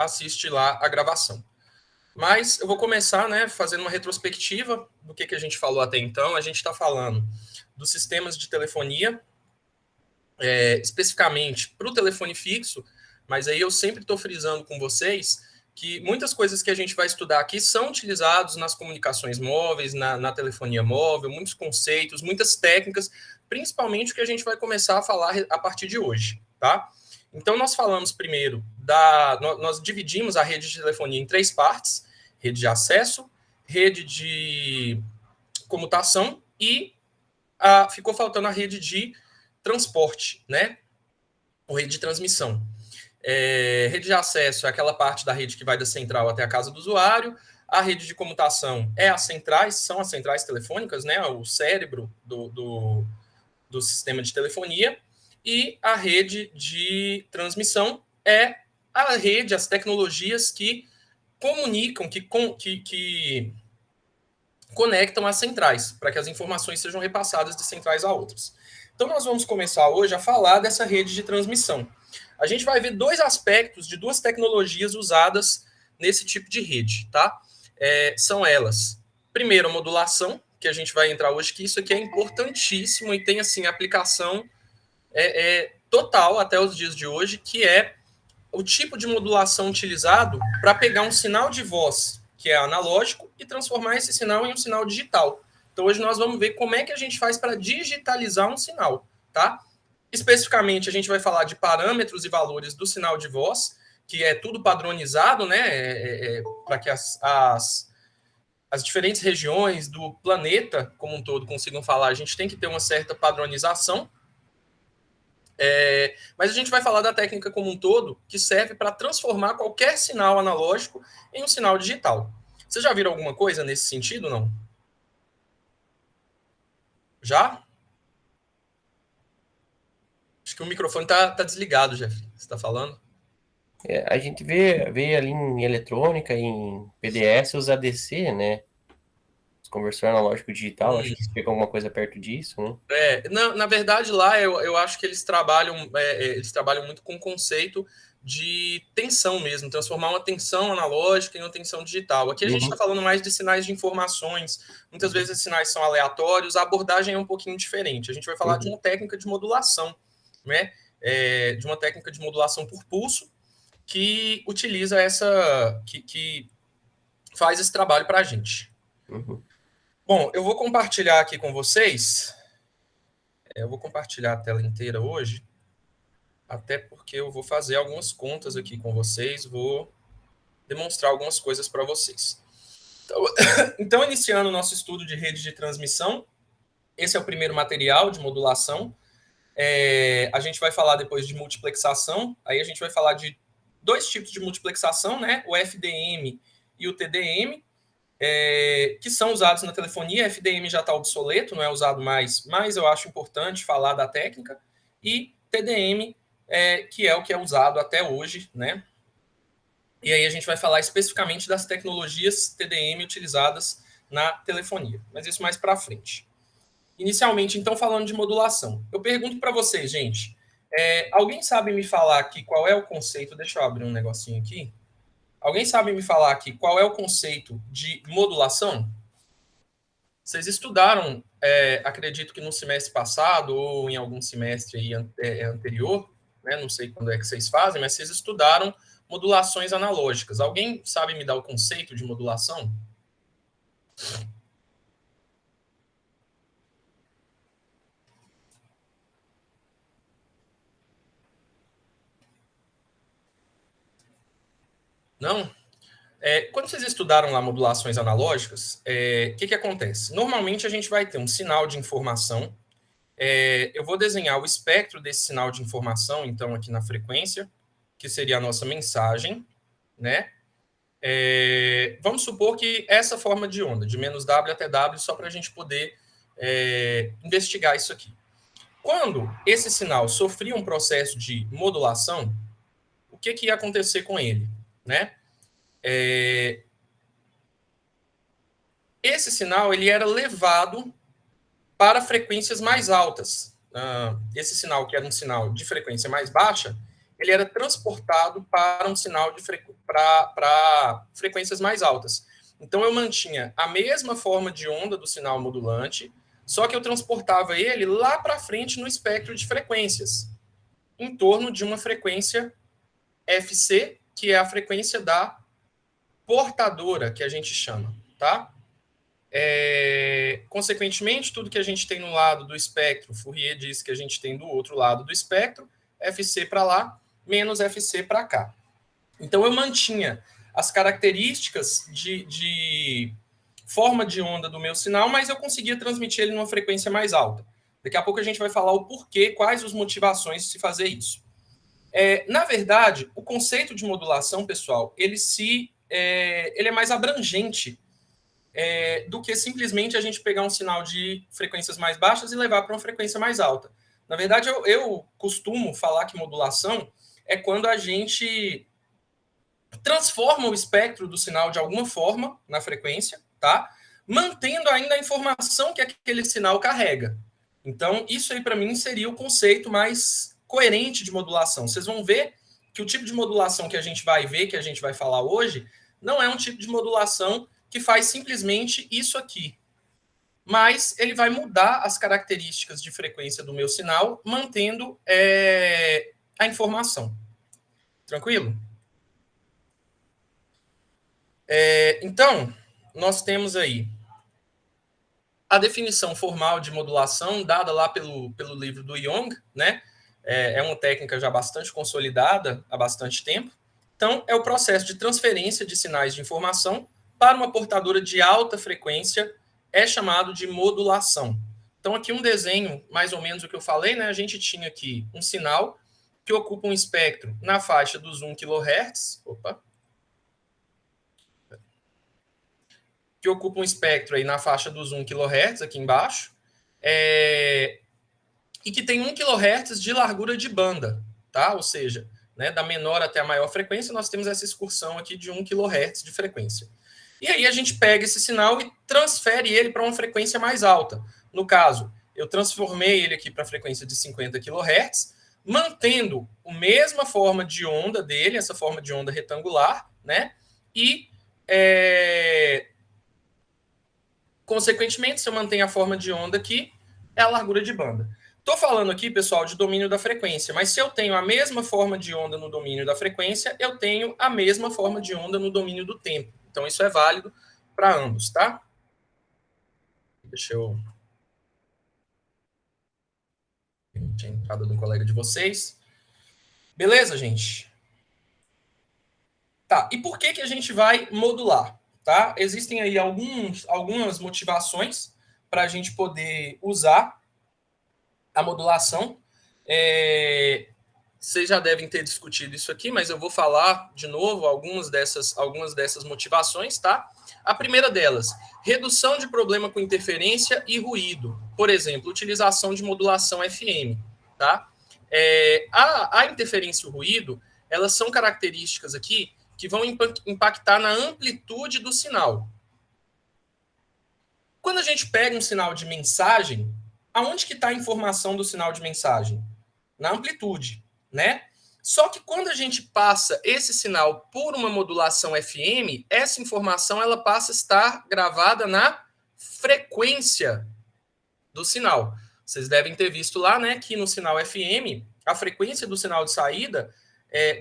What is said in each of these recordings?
assiste lá a gravação. Mas eu vou começar, né, fazendo uma retrospectiva do que a gente falou até então. A gente está falando dos sistemas de telefonia, especificamente para o telefone fixo, mas aí eu sempre estou frisando com vocês que muitas coisas que a gente vai estudar aqui são utilizados nas comunicações móveis, na telefonia móvel, muitos conceitos, muitas técnicas, principalmente o que a gente vai começar a falar a partir de hoje, tá? Então, nós falamos primeiro nós dividimos a rede de telefonia em 3 partes: rede de acesso, rede de comutação e ficou faltando a rede de transporte, né? Ou rede de transmissão. Rede de acesso é aquela parte da rede que vai da central até a casa do usuário. A rede de comutação são as centrais telefônicas, né? O cérebro do sistema de telefonia. E a rede de transmissão é a rede, as tecnologias que comunicam, que conectam as centrais, para que as informações sejam repassadas de centrais a outras. Então, nós vamos começar hoje a falar dessa rede de transmissão. A gente vai ver 2 aspectos de 2 tecnologias usadas nesse tipo de rede, tá? São elas, primeiro, a modulação, que a gente vai entrar hoje, que isso aqui é importantíssimo e tem, assim, aplicação total até os dias de hoje, que é o tipo de modulação utilizado para pegar um sinal de voz, que é analógico, e transformar esse sinal em um sinal digital. Então, hoje nós vamos ver como é que a gente faz para digitalizar um sinal, tá? Especificamente, a gente vai falar de parâmetros e valores do sinal de voz, que é tudo padronizado, né? Para que as diferentes regiões do planeta como um todo consigam falar, a gente tem que ter uma certa padronização. Mas a gente vai falar da técnica como um todo, que serve para transformar qualquer sinal analógico em um sinal digital. Vocês já viram alguma coisa nesse sentido, não? Já? Acho que o microfone tá desligado, Jeff. Você está falando? A gente vê ali em eletrônica, em PDS, os ADC, né? Os conversor analógico digital, acho que fica alguma coisa perto disso, né? Na verdade, lá eu acho que eles trabalham muito com o conceito de tensão mesmo, transformar uma tensão analógica em uma tensão digital. Aqui a gente está falando mais de sinais de informações, muitas vezes esses sinais são aleatórios, a abordagem é um pouquinho diferente. A gente vai falar de uma técnica de modulação, né? De uma técnica de modulação por pulso, que utiliza que faz esse trabalho para a gente. Bom, eu vou compartilhar aqui com vocês. Eu vou compartilhar a tela inteira hoje, até porque eu vou fazer algumas contas aqui com vocês, vou demonstrar algumas coisas para vocês. Então, iniciando o nosso estudo de rede de transmissão, esse é o primeiro material de modulação. A gente vai falar depois de multiplexação, aí a gente vai falar de 2 tipos de multiplexação, né? O FDM e o TDM, que são usados na telefonia. FDM já está obsoleto, não é usado mais, mas eu acho importante falar da técnica. E TDM, que é o que é usado até hoje, né? E aí a gente vai falar especificamente das tecnologias TDM utilizadas na telefonia, mas isso mais para frente. Inicialmente, então, falando de modulação. Eu pergunto para vocês, gente, alguém sabe me falar aqui qual é o conceito? Deixa eu abrir um negocinho aqui. Alguém sabe me falar aqui qual é o conceito de modulação? Vocês estudaram, acredito que no semestre passado ou em algum semestre aí, anterior, né? Não sei quando é que vocês fazem, mas vocês estudaram modulações analógicas. Alguém sabe me dar o conceito de modulação? Não? Quando vocês estudaram lá modulações analógicas, que acontece? Normalmente a gente vai ter um sinal de informação. Eu vou desenhar o espectro desse sinal de informação, então, aqui na frequência, que seria a nossa mensagem, né? Vamos supor que essa forma de onda, de menos W até W, só para a gente poder investigar isso aqui. Quando esse sinal sofria um processo de modulação, o que ia acontecer com ele, né? Esse sinal ele era levado para frequências mais altas. Esse sinal, que era um sinal de frequência mais baixa, ele era transportado para um sinal para frequências mais altas. Então, eu mantinha a mesma forma de onda do sinal modulante, só que eu transportava ele lá para frente no espectro de frequências, em torno de uma frequência FC, que é a frequência da portadora, que a gente chama, tá? Consequentemente, tudo que a gente tem no lado do espectro, Fourier diz que a gente tem do outro lado do espectro, FC para lá, menos FC para cá. Então, eu mantinha as características de forma de onda do meu sinal, mas eu conseguia transmitir ele numa frequência mais alta. Daqui a pouco a gente vai falar o porquê, quais as motivações de se fazer isso. Na verdade, o conceito de modulação, pessoal, ele é mais abrangente do que simplesmente a gente pegar um sinal de frequências mais baixas e levar para uma frequência mais alta. Na verdade, eu costumo falar que modulação é quando a gente transforma o espectro do sinal de alguma forma na frequência, tá? Mantendo ainda a informação que aquele sinal carrega. Então, isso aí para mim seria o conceito mais coerente de modulação. Vocês vão ver que o tipo de modulação que a gente vai ver, que a gente vai falar hoje, não é um tipo de modulação que faz simplesmente isso aqui. Mas ele vai mudar as características de frequência do meu sinal, mantendo a informação. Tranquilo? Então, nós temos aí a definição formal de modulação dada lá pelo livro do Young, né? É uma técnica já bastante consolidada há bastante tempo. Então, é o processo de transferência de sinais de informação para uma portadora de alta frequência, é chamado de modulação. Então, aqui um desenho, mais ou menos o que eu falei, né? A gente tinha aqui um sinal que ocupa um espectro na faixa dos 1 kHz. Opa! Que ocupa um espectro aí na faixa dos 1 kHz, aqui embaixo, e que tem 1 kHz de largura de banda, tá? Ou seja, né, da menor até a maior frequência, nós temos essa excursão aqui de 1 kHz de frequência. E aí a gente pega esse sinal e transfere ele para uma frequência mais alta. No caso, eu transformei ele aqui para a frequência de 50 kHz, mantendo a mesma forma de onda dele, essa forma de onda retangular, né? E consequentemente, se eu mantenho a forma de onda aqui, é a largura de banda. Estou falando aqui, pessoal, de domínio da frequência, mas se eu tenho a mesma forma de onda no domínio da frequência, eu tenho a mesma forma de onda no domínio do tempo. Então, isso é válido para ambos, tá? Deixa eu... Tinha entrada de um colega de vocês. Beleza, gente? Tá, e por que a gente vai modular? Tá? Existem aí algumas motivações para a gente poder usar a modulação. Vocês já devem ter discutido isso aqui, mas eu vou falar de novo algumas dessas motivações, tá? A primeira delas, redução de problema com interferência e ruído. Por exemplo, utilização de modulação FM, tá? A interferência e o ruído, elas são características aqui que vão impactar na amplitude do sinal. Quando a gente pega um sinal de mensagem, aonde que está a informação do sinal de mensagem? Na amplitude, né? Só que quando a gente passa esse sinal por uma modulação FM, essa informação ela passa a estar gravada na frequência do sinal. Vocês devem ter visto lá, né, que no sinal FM, a frequência do sinal de saída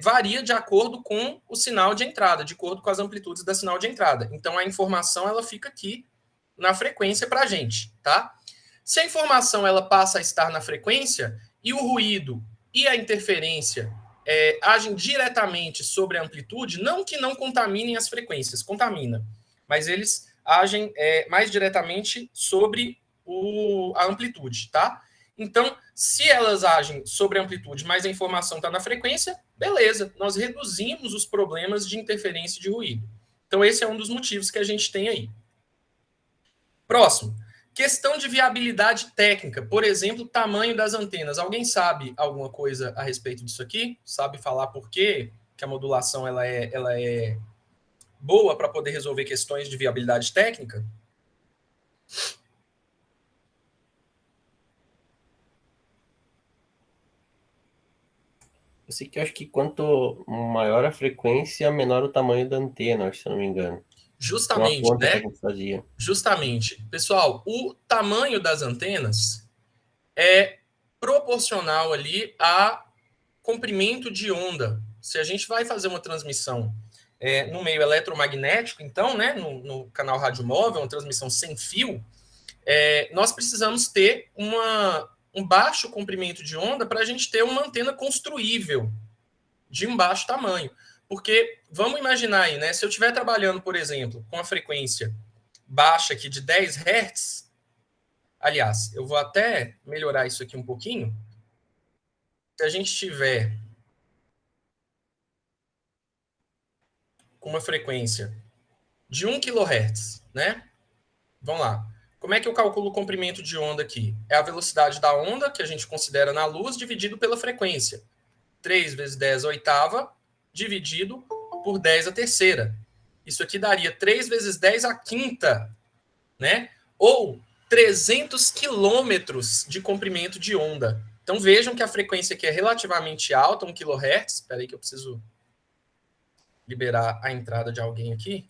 varia de acordo com o sinal de entrada, de acordo com as amplitudes da sinal de entrada. Então, a informação ela fica aqui na frequência para a gente, tá? Se a informação ela passa a estar na frequência e o ruído e a interferência agem diretamente sobre a amplitude, não que não contaminem as frequências, contamina, mas eles agem mais diretamente sobre a amplitude, tá? Então, se elas agem sobre a amplitude, mas a informação está na frequência, beleza, nós reduzimos os problemas de interferência e de ruído. Então, esse é um dos motivos que a gente tem aí. Próximo. Questão de viabilidade técnica. Por exemplo, tamanho das antenas. Alguém sabe alguma coisa a respeito disso aqui? Sabe falar por quê que a modulação ela é boa para poder resolver questões de viabilidade técnica? Eu sei que eu acho que quanto maior a frequência, menor o tamanho da antena, se eu não me engano. Foi uma Justamente, conta que a né? gente fazia. Justamente. Pessoal, o tamanho das antenas é proporcional ali a comprimento de onda. Se a gente vai fazer uma transmissão no meio eletromagnético, então, né, no canal radiomóvel, uma transmissão sem fio, nós precisamos ter um baixo comprimento de onda para a gente ter uma antena construível de um baixo tamanho. Porque, vamos imaginar aí, né, se eu estiver trabalhando, por exemplo, com a frequência baixa aqui de 10 Hz, aliás, eu vou até melhorar isso aqui um pouquinho. Se a gente tiver com uma frequência de 1 kHz, né? Vamos lá. Como é que eu calculo o comprimento de onda aqui? É a velocidade da onda, que a gente considera na luz, dividido pela frequência. 3 vezes 10 a oitava, dividido por 10 a terceira. Isso aqui daria 3 vezes 10 a quinta, né? Ou 300 quilômetros de comprimento de onda. Então vejam que a frequência aqui é relativamente alta, 1 kHz. Espera aí que eu preciso liberar a entrada de alguém aqui.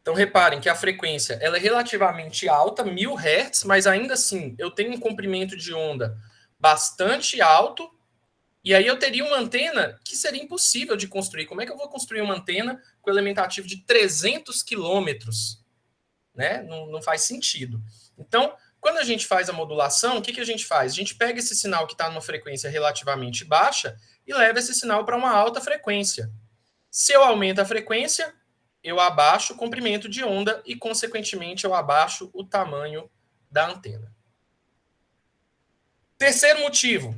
Então, reparem que a frequência ela é relativamente alta, 1000 Hz, mas ainda assim eu tenho um comprimento de onda bastante alto, e aí eu teria uma antena que seria impossível de construir. Como é que eu vou construir uma antena com elemento ativo de 300 quilômetros? Né? Não faz sentido. Então, quando a gente faz a modulação, o que a gente faz? A gente pega esse sinal que está numa frequência relativamente baixa e leva esse sinal para uma alta frequência. Se eu aumento a frequência, eu abaixo o comprimento de onda e, consequentemente, eu abaixo o tamanho da antena. Terceiro motivo,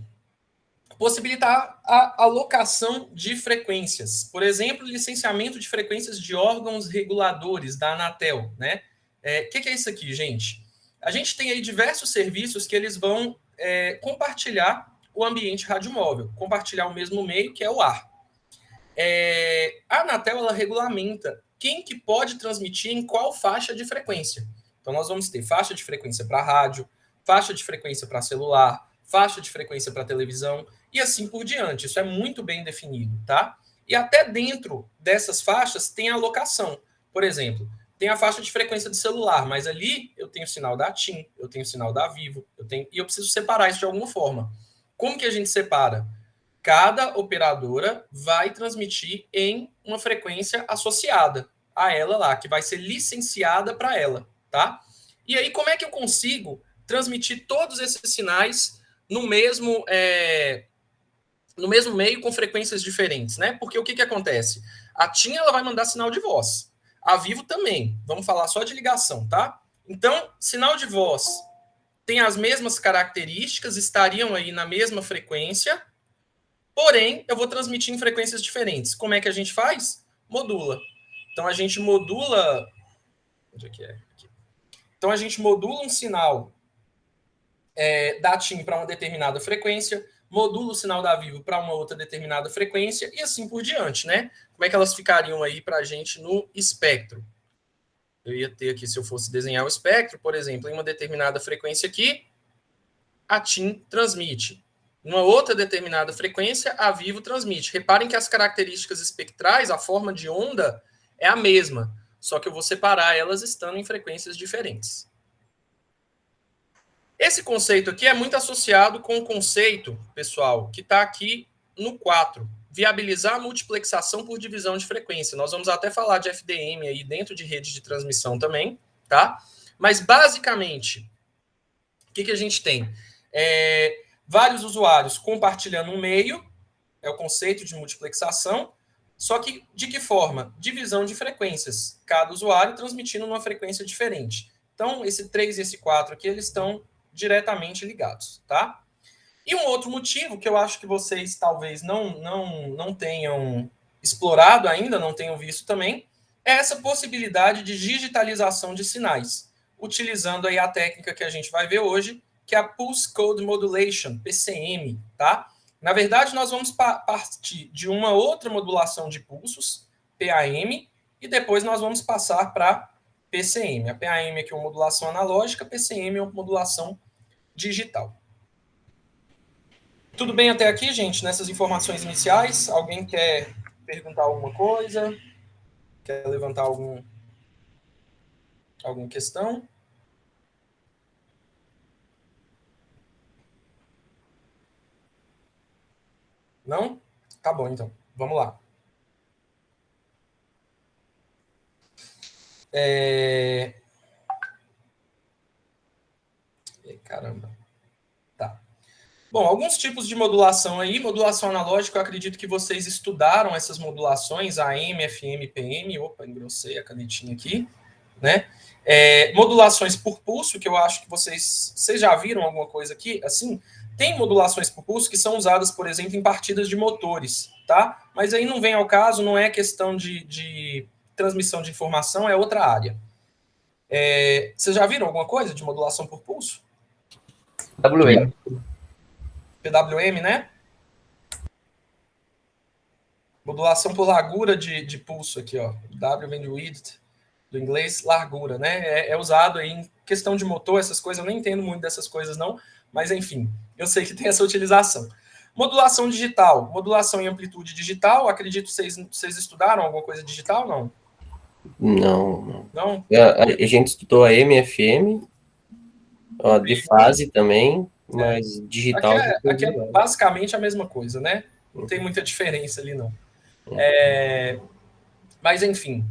possibilitar a alocação de frequências. Por exemplo, licenciamento de frequências de órgãos reguladores da Anatel. Né? Que é isso aqui, gente? A gente tem aí diversos serviços que eles vão compartilhar o ambiente radiomóvel, compartilhar o mesmo meio, que é o ar. A Anatel ela regulamenta quem que pode transmitir em qual faixa de frequência. Então, nós vamos ter faixa de frequência para rádio, faixa de frequência para celular, faixa de frequência para televisão e assim por diante. Isso é muito bem definido, tá? E até dentro dessas faixas tem a alocação. Por exemplo, tem a faixa de frequência de celular, mas ali eu tenho sinal da TIM, eu tenho sinal da Vivo, e eu preciso separar isso de alguma forma. Como que a gente separa? Cada operadora vai transmitir em uma frequência associada a ela lá, que vai ser licenciada para ela, tá? E aí, como é que eu consigo transmitir todos esses sinais no mesmo meio com frequências diferentes, né? Porque o que acontece? A TIM ela vai mandar sinal de voz, a Vivo também. Vamos falar só de ligação, tá? Então, sinal de voz tem as mesmas características, estariam aí na mesma frequência, porém, eu vou transmitir em frequências diferentes. Como é que a gente faz? Modula. Então, a gente modula... Onde é que é? Aqui. Então, a gente modula um sinal da TIM para uma determinada frequência, modula o sinal da Vivo para uma outra determinada frequência e assim por diante, né? Como é que elas ficariam aí para a gente no espectro? Eu ia ter aqui, se eu fosse desenhar o espectro, por exemplo, em uma determinada frequência aqui, a TIM transmite. Numa outra determinada frequência, a Vivo transmite. Reparem que as características espectrais, a forma de onda, é a mesma, só que eu vou separar elas estando em frequências diferentes. Esse conceito aqui é muito associado com o conceito, pessoal, que está aqui no 4, viabilizar a multiplexação por divisão de frequência. Nós vamos até falar de FDM aí dentro de rede de transmissão também, tá? Mas, basicamente, o que a gente tem? Vários usuários compartilhando um meio, é o conceito de multiplexação, só que de que forma? Divisão de frequências. Cada usuário transmitindo numa frequência diferente. Então, esse 3 e esse 4 aqui, eles estão diretamente ligados, tá? E um outro motivo que eu acho que vocês talvez não tenham explorado ainda, não tenham visto também, é essa possibilidade de digitalização de sinais, utilizando aí a técnica que a gente vai ver hoje, que é a Pulse Code Modulation, PCM, tá? Na verdade, nós vamos partir de uma outra modulação de pulsos, PAM, e depois nós vamos passar para PCM. A PAM aqui é uma modulação analógica, PCM é uma modulação digital. Tudo bem até aqui, gente, nessas informações iniciais? Alguém quer perguntar alguma coisa? Quer levantar alguma questão? Não? Tá bom, então. Vamos lá. Caramba. Tá. Bom, alguns tipos de modulação aí. Modulação analógica, eu acredito que vocês estudaram essas modulações, AM, FM, PM. Opa, engrossei a canetinha aqui, né? Modulações por pulso, que eu acho que vocês já viram alguma coisa aqui, assim, tem modulações por pulso que são usadas, por exemplo, em partidas de motores, tá? Mas aí não vem ao caso, não é questão de transmissão de informação, é outra área. Vocês já viram alguma coisa de modulação por pulso? WM. PWM, né? Modulação por largura de pulso aqui, ó. W vem de width, do inglês, largura, né? É usado aí em questão de motor, essas coisas, eu nem entendo muito dessas coisas, não, mas enfim, eu sei que tem essa utilização. Modulação digital, modulação em amplitude digital, acredito que vocês estudaram alguma coisa digital, não? Não. Não? A gente estudou a FM, de fase também, mas digital... Aqui é basicamente a mesma coisa, né? Não tem muita diferença ali, não. Mas, enfim,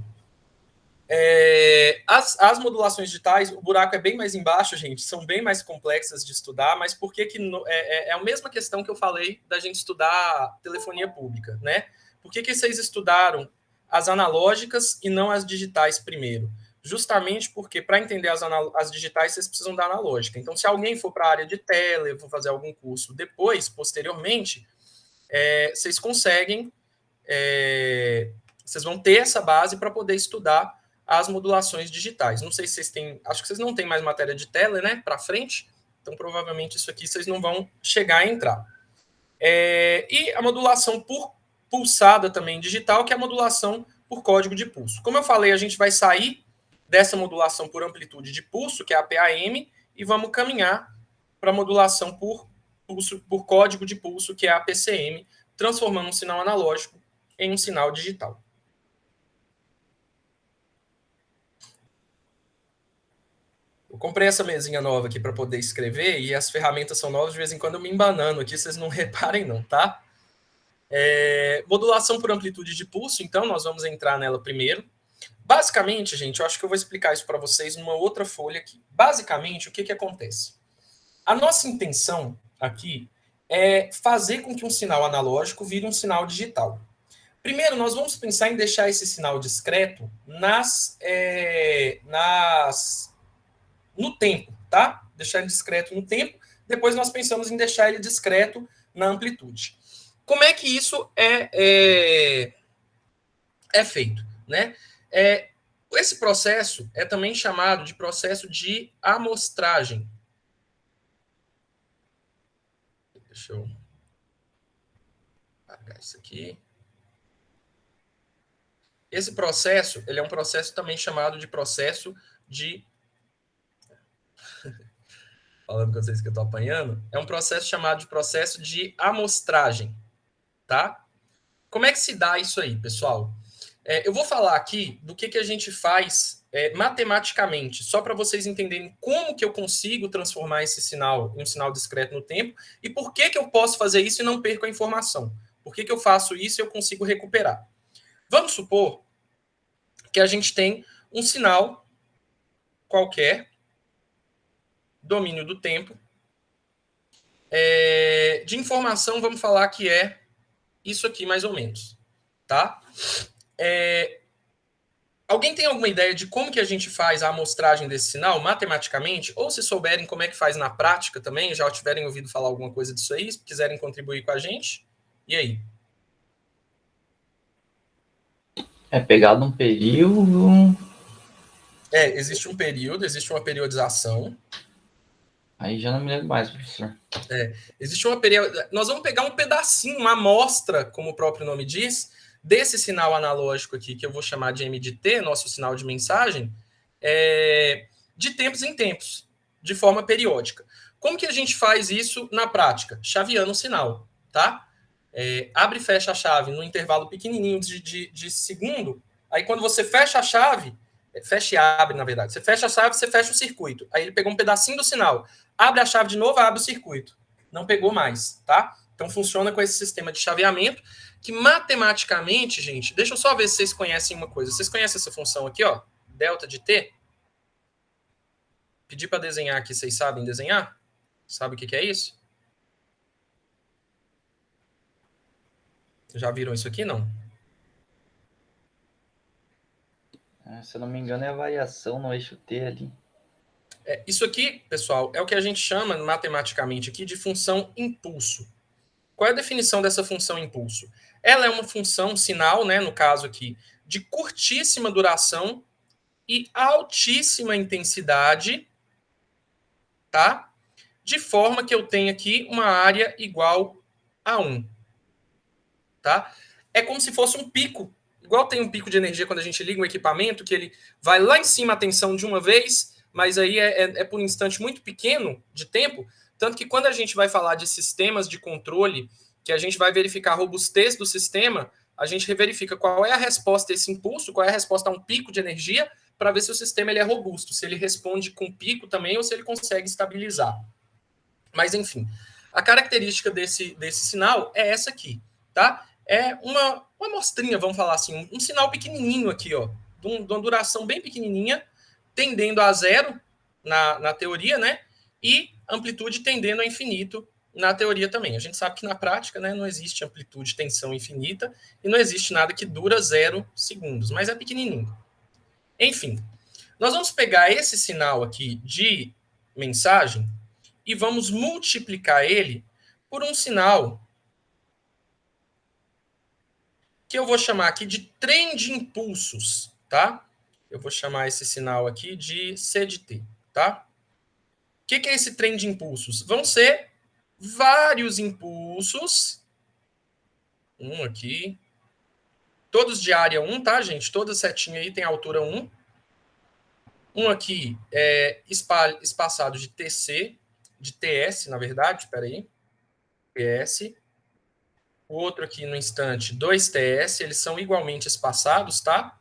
as modulações digitais, o buraco é bem mais embaixo, gente, são bem mais complexas de estudar, mas por que é a mesma questão que eu falei da gente estudar telefonia pública, né? Por que vocês estudaram as analógicas e não as digitais primeiro? Justamente porque, para entender as digitais, vocês precisam da analógica. Então, se alguém for para a área de tele, for fazer algum curso depois, posteriormente, vocês conseguem, vocês vão ter essa base para poder estudar as modulações digitais. Não sei se vocês têm, acho que vocês não têm mais matéria de tele, né, para frente, então provavelmente isso aqui vocês não vão chegar a entrar. E a modulação por pulsada também digital, que é a modulação por código de pulso. Como eu falei, a gente vai sair dessa modulação por amplitude de pulso, que é a PAM, e vamos caminhar para a modulação por pulso, por código de pulso, que é a PCM, transformando um sinal analógico em um sinal digital. Eu comprei essa mesinha nova aqui para poder escrever e as ferramentas são novas, de vez em quando eu me embanando aqui, vocês não reparem não, tá? Modulação por amplitude de pulso, então nós vamos entrar nela primeiro. Basicamente, gente, eu acho que eu vou explicar isso para vocês numa outra folha aqui. Basicamente, o que acontece? A nossa intenção aqui é fazer com que um sinal analógico vire um sinal digital. Primeiro, nós vamos pensar em deixar esse sinal discreto no tempo, tá? Deixar ele discreto no tempo. Depois nós pensamos em deixar ele discreto na amplitude. Como é que isso é feito, né? Esse processo é também chamado de processo de amostragem. Deixa eu apagar isso aqui. Esse processo, ele é um processo também chamado de processo de... Falando com vocês que eu estou apanhando, é um processo chamado de processo de amostragem, tá? Como é que se dá isso aí, pessoal? Eu vou falar aqui do que a gente faz matematicamente, só para vocês entenderem como que eu consigo transformar esse sinal em um sinal discreto no tempo e por que eu posso fazer isso e não perco a informação. Por que eu faço isso e eu consigo recuperar? Vamos supor que a gente tem um sinal qualquer, domínio do tempo, de informação, vamos falar que é isso aqui mais ou menos, tá? Alguém tem alguma ideia de como que a gente faz a amostragem desse sinal matematicamente? Ou se souberem como é que faz na prática também, já tiverem ouvido falar alguma coisa disso aí, se quiserem contribuir com a gente? E aí? É pegado um período... Existe um período, existe uma periodização. Aí já não me lembro mais, professor. Existe uma periodização. Nós vamos pegar um pedacinho, uma amostra, como o próprio nome diz, desse sinal analógico aqui, que eu vou chamar de M de T, nosso sinal de mensagem, de tempos em tempos, de forma periódica. Como que a gente faz isso na prática? Chaveando o sinal, tá? Abre e fecha a chave no intervalo pequenininho de segundo. Aí quando você fecha a chave, fecha e abre, na verdade. Você fecha a chave, você fecha o circuito. Aí ele pegou um pedacinho do sinal. Abre a chave de novo, abre o circuito. Não pegou mais, tá? Então funciona com esse sistema de chaveamento, que matematicamente, gente, deixa eu só ver se vocês conhecem uma coisa. Vocês conhecem essa função aqui, ó? Delta de t? Pedi para desenhar aqui, vocês sabem desenhar? Sabe o que é isso? Já viram isso aqui, não? Se eu não me engano, é a variação no eixo T ali. Isso aqui, pessoal, é o que a gente chama matematicamente aqui de função impulso. Qual é a definição dessa função impulso? Ela é uma função sinal, né, no caso aqui, de curtíssima duração e altíssima intensidade, tá? De forma que eu tenho aqui uma área igual a 1. Tá? É como se fosse um pico. Igual tem um pico de energia quando a gente liga um equipamento, que ele vai lá em cima a tensão de uma vez, mas aí é por um instante muito pequeno de tempo. Tanto que quando a gente vai falar de sistemas de controle, que a gente vai verificar a robustez do sistema, a gente verifica qual é a resposta a esse impulso, qual é a resposta a um pico de energia, para ver se o sistema ele é robusto, se ele responde com pico também ou se ele consegue estabilizar. Mas, enfim, a característica desse sinal é essa aqui, tá? É uma amostrinha, vamos falar assim, um sinal pequenininho aqui, ó, de uma duração bem pequenininha, tendendo a zero na teoria, né? E amplitude tendendo a infinito na teoria também. A gente sabe que na prática, né, não existe amplitude, tensão infinita e não existe nada que dura 0 segundos, mas é pequenininho. Enfim, nós vamos pegar esse sinal aqui de mensagem e vamos multiplicar ele por um sinal que eu vou chamar aqui de trem de impulsos, tá? Eu vou chamar esse sinal aqui de C de T, tá? O que é esse trem de impulsos? Vão ser vários impulsos. Um aqui. Todos de área 1, tá, gente? Toda setinha aí tem altura 1. Um aqui é espaçado de TC, de TS, na verdade, espera aí. TS. O outro aqui no instante, 2TS, eles são igualmente espaçados, tá?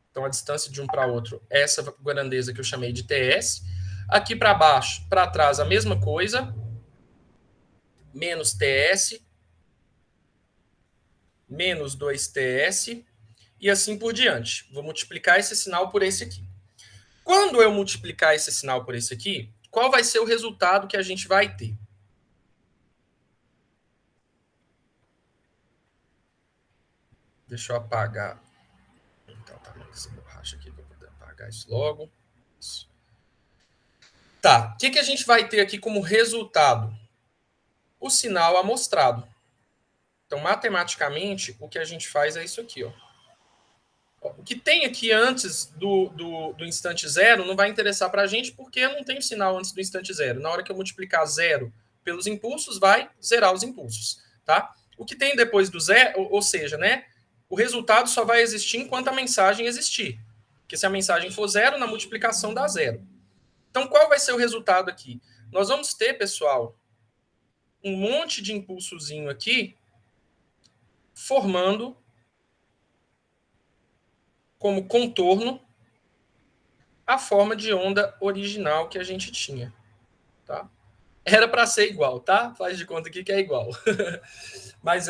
Então, a distância de um para outro, essa grandeza que eu chamei de TS. Aqui para baixo, para trás, a mesma coisa. Menos TS. Menos 2TS. E assim por diante. Vou multiplicar esse sinal por esse aqui. Quando eu multiplicar esse sinal por esse aqui, qual vai ser o resultado que a gente vai ter? Deixa eu apagar. Então, tá bom, essa borracha aqui para eu poder apagar isso logo. Isso. Tá, o que a gente vai ter aqui como resultado? O sinal amostrado. Então, matematicamente, o que a gente faz é isso aqui, ó. O que tem aqui antes do instante zero não vai interessar para a gente, porque eu não tenho sinal antes do instante zero. Na hora que eu multiplicar zero pelos impulsos, vai zerar os impulsos, tá? O que tem depois do zero, ou seja, né? O resultado só vai existir enquanto a mensagem existir. Porque se a mensagem for zero, na multiplicação dá zero. Então, qual vai ser o resultado aqui? Nós vamos ter, pessoal, um monte de impulsozinho aqui, formando como contorno a forma de onda original que a gente tinha, tá? Era para ser igual, tá? Faz de conta aqui que é igual. Mas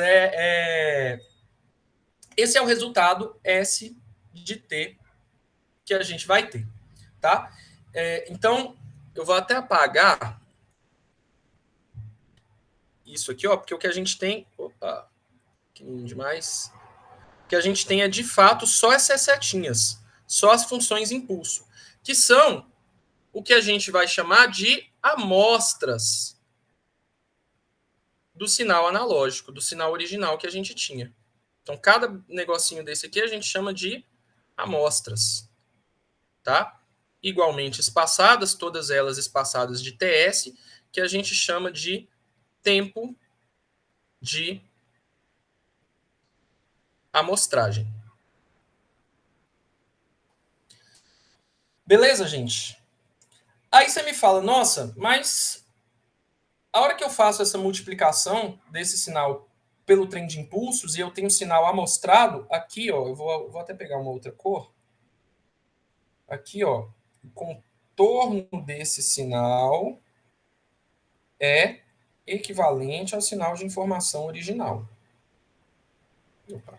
esse é o resultado S de T que a gente vai ter, tá? Então, eu vou até apagar isso aqui, ó, porque o que a gente tem... Opa, pequenininho demais. O que a gente tem é, de fato, só essas setinhas, só as funções impulso, que são o que a gente vai chamar de amostras do sinal analógico, do sinal original que a gente tinha. Então, cada negocinho desse aqui a gente chama de amostras, tá? Igualmente espaçadas, todas elas espaçadas de TS, que a gente chama de tempo de amostragem. Beleza, gente? Aí você me fala, nossa, mas a hora que eu faço essa multiplicação desse sinal pelo trem de impulsos e eu tenho um sinal amostrado, aqui, ó, eu vou até pegar uma outra cor. Aqui, ó, o contorno desse sinal é equivalente ao sinal de informação original. Opa.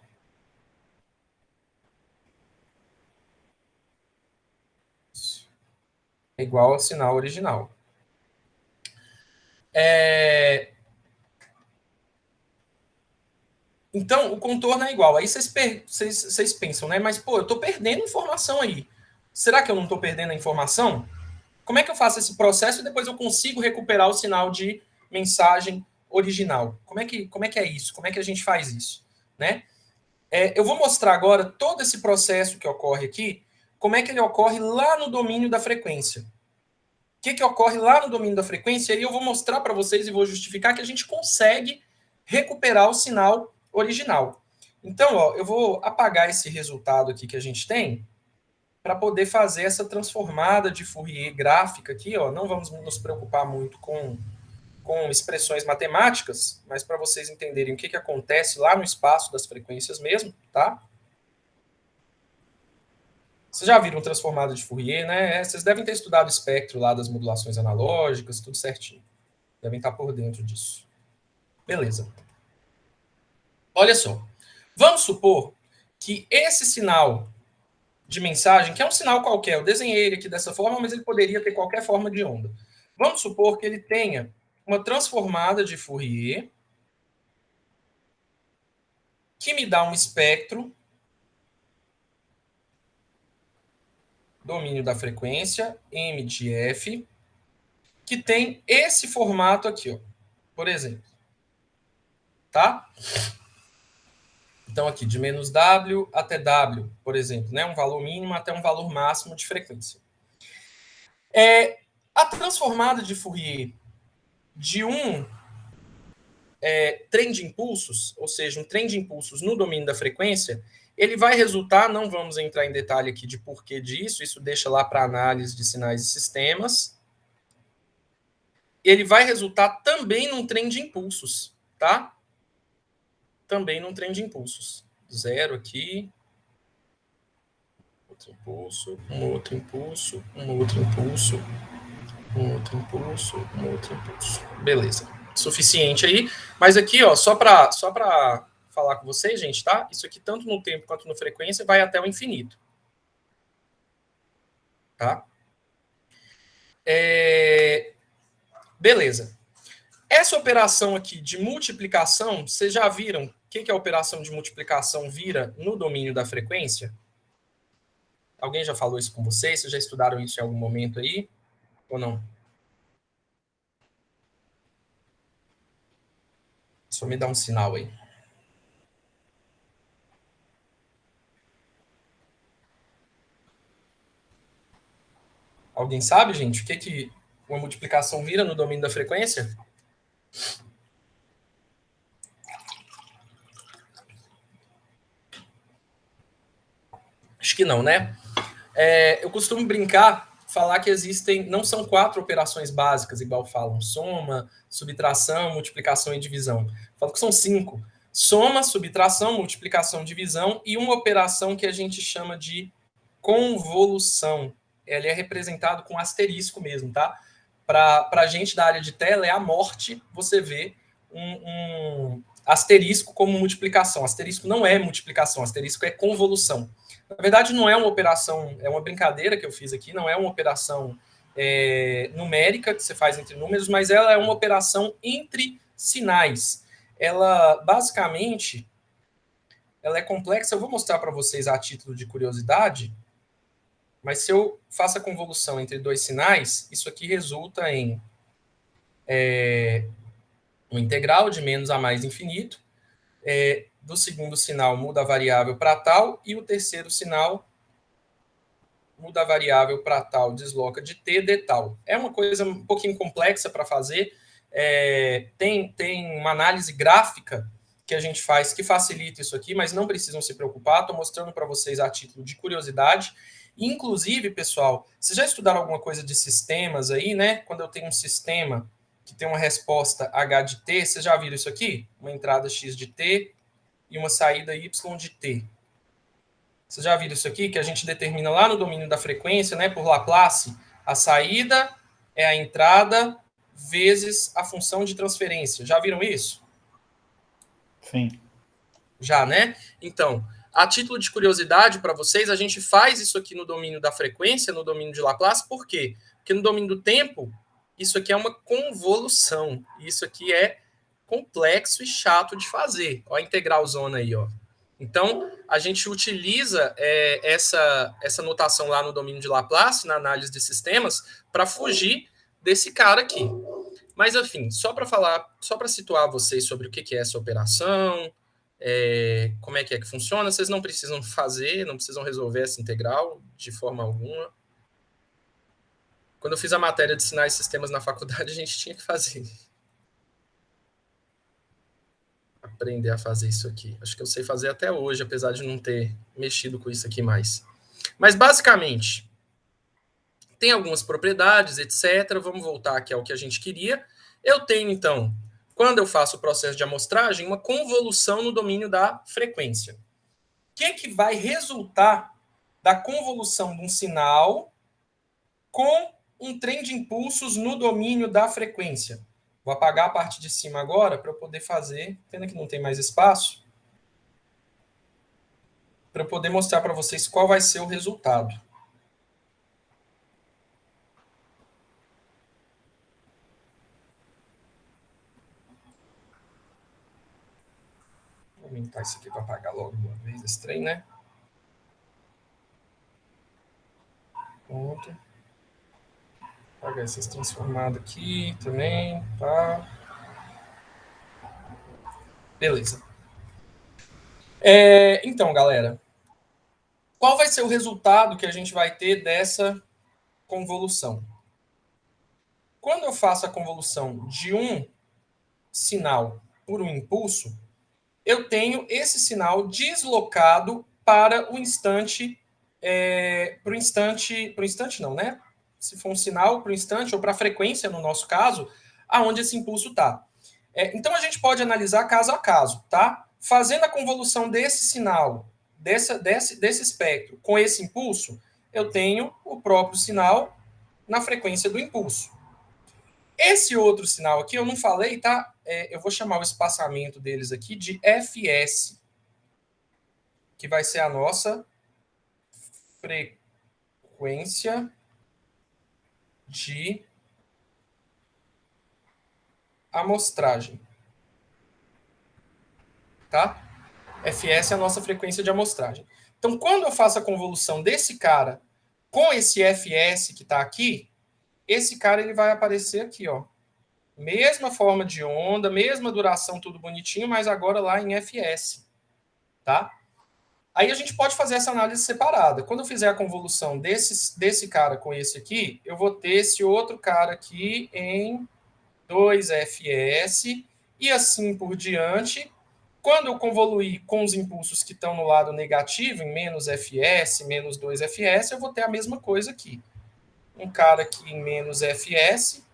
É igual ao sinal original. Então, o contorno é igual. Aí vocês pensam, né? Mas, pô, eu estou perdendo informação aí. Será que eu não estou perdendo a informação? Como é que eu faço esse processo e depois eu consigo recuperar o sinal de mensagem original? Como é que é isso? Como é que a gente faz isso? Né? Eu vou mostrar agora todo esse processo que ocorre aqui, como é que ele ocorre lá no domínio da frequência. O que ocorre lá no domínio da frequência? E eu vou mostrar para vocês e vou justificar que a gente consegue recuperar o sinal original. Então, ó, eu vou apagar esse resultado aqui que a gente tem para poder fazer essa transformada de Fourier gráfica aqui. Ó. Não vamos nos preocupar muito com expressões matemáticas, mas para vocês entenderem o que acontece lá no espaço das frequências mesmo, tá? Vocês já viram transformada de Fourier, né? Vocês devem ter estudado o espectro lá das modulações analógicas, tudo certinho. Devem estar por dentro disso. Beleza. Olha só. Vamos supor que esse sinal de mensagem, que é um sinal qualquer, eu desenhei ele aqui dessa forma, mas ele poderia ter qualquer forma de onda. Vamos supor que ele tenha uma transformada de Fourier que me dá um espectro domínio da frequência, M de F, que tem esse formato aqui, ó, por exemplo. Tá? Então, aqui, de menos W até W, por exemplo, né? Um valor mínimo até um valor máximo de frequência. A transformada de Fourier de um trem de impulsos, ou seja, um trem de impulsos no domínio da frequência, ele vai resultar, não vamos entrar em detalhe aqui de porquê disso, isso deixa lá para análise de sinais e sistemas. Ele vai resultar também num trem de impulsos, tá? Também num trem de impulsos. Zero aqui. Outro impulso, um outro impulso, um outro impulso, um outro impulso, um outro impulso. Beleza. Suficiente aí. Mas aqui, ó, só para falar com vocês, gente, tá? Isso aqui, tanto no tempo quanto na frequência, vai até o infinito. Tá? Beleza. Essa operação aqui de multiplicação, vocês já viram o que a operação de multiplicação vira no domínio da frequência? Alguém já falou isso com vocês? Vocês já estudaram isso em algum momento aí? Ou não? Só me dá um sinal aí. Alguém sabe, gente, o que uma multiplicação vira no domínio da frequência? Acho que não, né? Eu costumo brincar, falar que existem, não são 4 operações básicas, igual falam, soma, subtração, multiplicação e divisão. Falo que são 5. Soma, subtração, multiplicação, divisão e uma operação que a gente chama de convolução. Ele é representado com asterisco mesmo, tá? Para a gente da área de tela, é a morte você vê um asterisco como multiplicação. Asterisco não é multiplicação, asterisco é convolução. Na verdade, não é uma operação, é uma brincadeira que eu fiz aqui, não é uma operação numérica que você faz entre números, mas ela é uma operação entre sinais. Ela, basicamente, ela é complexa. Eu vou mostrar para vocês a título de curiosidade, mas se eu faço a convolução entre 2 sinais, isso aqui resulta em um integral de menos a mais infinito. Do segundo sinal muda a variável para tal, e o terceiro sinal muda a variável para tal, desloca de t, de tal. É uma coisa um pouquinho complexa para fazer. Tem uma análise gráfica que a gente faz que facilita isso aqui, mas não precisam se preocupar. Estou mostrando para vocês a título de curiosidade. Inclusive, pessoal, vocês já estudaram alguma coisa de sistemas aí, né? Quando eu tenho um sistema que tem uma resposta H de t. Vocês já viram isso aqui? Uma entrada x de t e uma saída y de t. Vocês já viram isso aqui? Que a gente determina lá no domínio da frequência, né, por Laplace, a saída é a entrada vezes a função de transferência. Já viram isso? Sim. Já, né? Então, a título de curiosidade para vocês, a gente faz isso aqui no domínio da frequência, no domínio de Laplace, por quê? Porque no domínio do tempo, isso aqui é uma convolução. Isso aqui é complexo e chato de fazer. Olha a integralzona aí, ó. Então, a gente utiliza essa notação lá no domínio de Laplace, na análise de sistemas, para fugir desse cara aqui. Mas, enfim, só para situar vocês sobre o que é essa operação, como é que funciona, vocês não precisam fazer, não precisam resolver essa integral de forma alguma. Quando eu fiz a matéria de sinais e sistemas na faculdade, a gente tinha que fazer. Aprender a fazer isso aqui. Acho que eu sei fazer até hoje, apesar de não ter mexido com isso aqui mais. Mas, basicamente, tem algumas propriedades, etc. Vamos voltar aqui ao que a gente queria. Eu tenho, então, quando eu faço o processo de amostragem, uma convolução no domínio da frequência. O que vai resultar da convolução de um sinal com um trem de impulsos no domínio da frequência? Vou apagar a parte de cima agora para eu poder fazer. Pena que não tem mais espaço. Para eu poder mostrar para vocês qual vai ser o resultado. Vou aumentar isso aqui para apagar logo de uma vez esse trem, né? Pronto. Apagar esses transformados aqui também. Tá. Beleza. Então, galera, qual vai ser o resultado que a gente vai ter dessa convolução? Quando eu faço a convolução de um sinal por um impulso, eu tenho esse sinal deslocado para o instante, para o instante não, né? Se for um sinal para o instante ou para a frequência, no nosso caso, aonde esse impulso está. Então, a gente pode analisar caso a caso, tá? Fazendo a convolução desse sinal, desse espectro, com esse impulso, eu tenho o próprio sinal na frequência do impulso. Esse outro sinal aqui, eu não falei, tá? Eu vou chamar o espaçamento deles aqui de Fs, que vai ser a nossa frequência de amostragem. Tá? Fs é a nossa frequência de amostragem. Então, quando eu faço a convolução desse cara com esse Fs que está aqui, esse cara ele vai aparecer aqui, ó. Mesma forma de onda, mesma duração, tudo bonitinho, mas agora lá em Fs. Tá? Aí a gente pode fazer essa análise separada. Quando eu fizer a convolução desse cara com esse aqui, eu vou ter esse outro cara aqui em 2Fs e assim por diante. Quando eu convoluir com os impulsos que estão no lado negativo, em menos Fs, menos 2Fs, eu vou ter a mesma coisa aqui. Um cara aqui em menos Fs,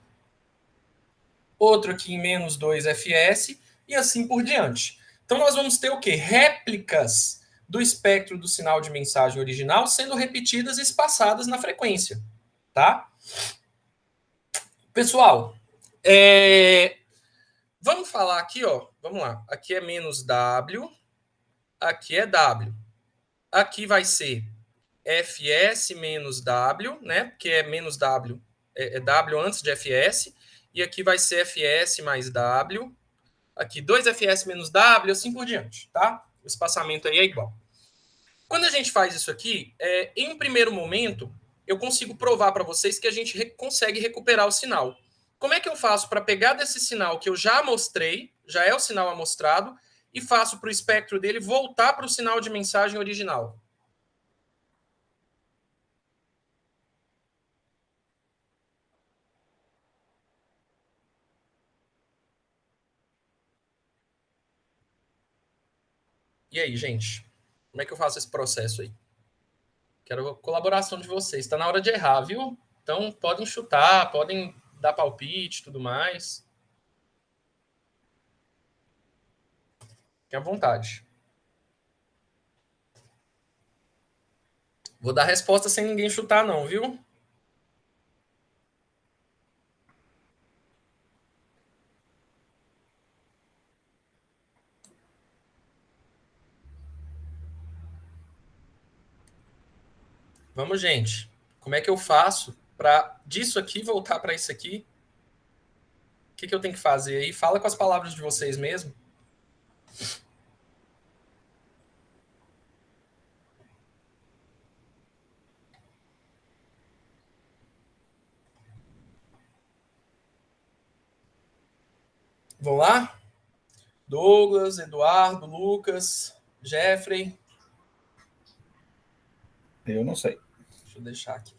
outro aqui em menos 2Fs, e assim por diante. Então, nós vamos ter o quê? Réplicas do espectro do sinal de mensagem original sendo repetidas e espaçadas na frequência. Tá? Pessoal, vamos falar aqui, ó. Vamos lá. Aqui é menos W, aqui é W. Aqui vai ser Fs menos W, né? Porque é menos W, é W antes de Fs. E aqui vai ser Fs mais W. Aqui 2Fs menos W, assim por diante, tá? O espaçamento aí é igual. Quando a gente faz isso aqui, em um primeiro momento, eu consigo provar para vocês que a gente consegue recuperar o sinal. Como é que eu faço para pegar desse sinal que eu já mostrei, já é o sinal amostrado, e faço para o espectro dele voltar para o sinal de mensagem original? E aí, gente? Como é que eu faço esse processo aí? Quero a colaboração de vocês. Está na hora de errar, viu? Então, podem chutar, podem dar palpite e tudo mais. Fique à vontade. Vou dar resposta sem ninguém chutar, não, viu? Vamos, gente. Como é que eu faço para disso aqui voltar para isso aqui? O que eu tenho que fazer aí? Fala com as palavras de vocês mesmo. Vamos lá? Douglas, Eduardo, Lucas, Jeffrey. Eu não sei. Deixa eu deixar aqui.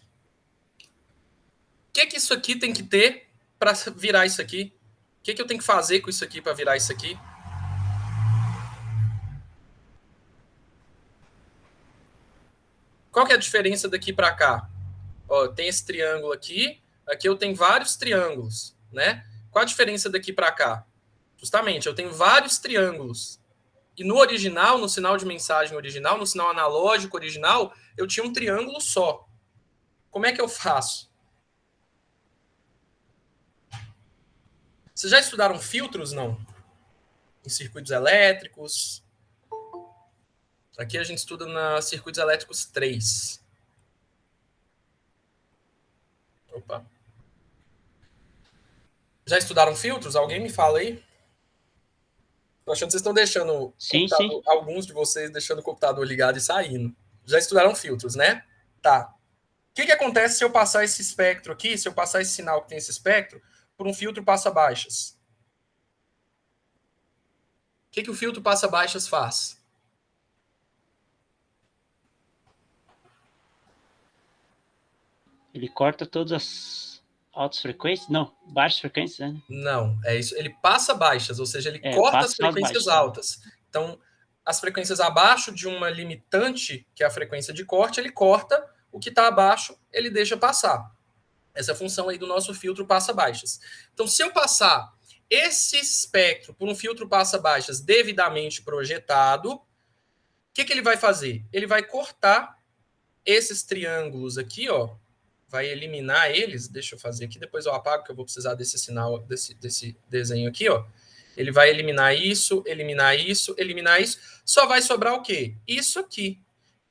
O que isso aqui tem que ter para virar isso aqui? O que eu tenho que fazer com isso aqui para virar isso aqui? Qual que é a diferença daqui para cá? Ó, tem esse triângulo aqui. Aqui eu tenho vários triângulos, né? Qual a diferença daqui para cá? Justamente, eu tenho vários triângulos. E no original, no sinal de mensagem original, no sinal analógico original, eu tinha um triângulo só. Como é que eu faço? Vocês já estudaram filtros, não? Em circuitos elétricos. Aqui a gente estuda na circuitos elétricos 3. Opa. Já estudaram filtros? Alguém me fala aí? Tô achando que vocês estão deixando sim. Alguns de vocês deixando o computador ligado e saindo. Já estudaram filtros, né? Tá. O que acontece se eu passar esse espectro aqui, se eu passar esse sinal que tem esse espectro, por um filtro passa-baixas? O que o filtro passa-baixas faz? Ele corta todas as altas frequências? Não, baixas frequências, né? Não, é isso. Ele passa baixas, ou seja, ele corta as frequências altas. Então, as frequências abaixo de uma limitante, que é a frequência de corte, ele corta. O que está abaixo, ele deixa passar. Essa função aí do nosso filtro passa-baixas. Então, se eu passar esse espectro por um filtro passa-baixas devidamente projetado, o que ele vai fazer? Ele vai cortar esses triângulos aqui, ó, vai eliminar eles. Deixa eu fazer aqui, depois eu apago, que eu vou precisar desse sinal, desse desenho aqui, ó. Ele vai eliminar isso, eliminar isso, eliminar isso. Só vai sobrar o quê? Isso aqui,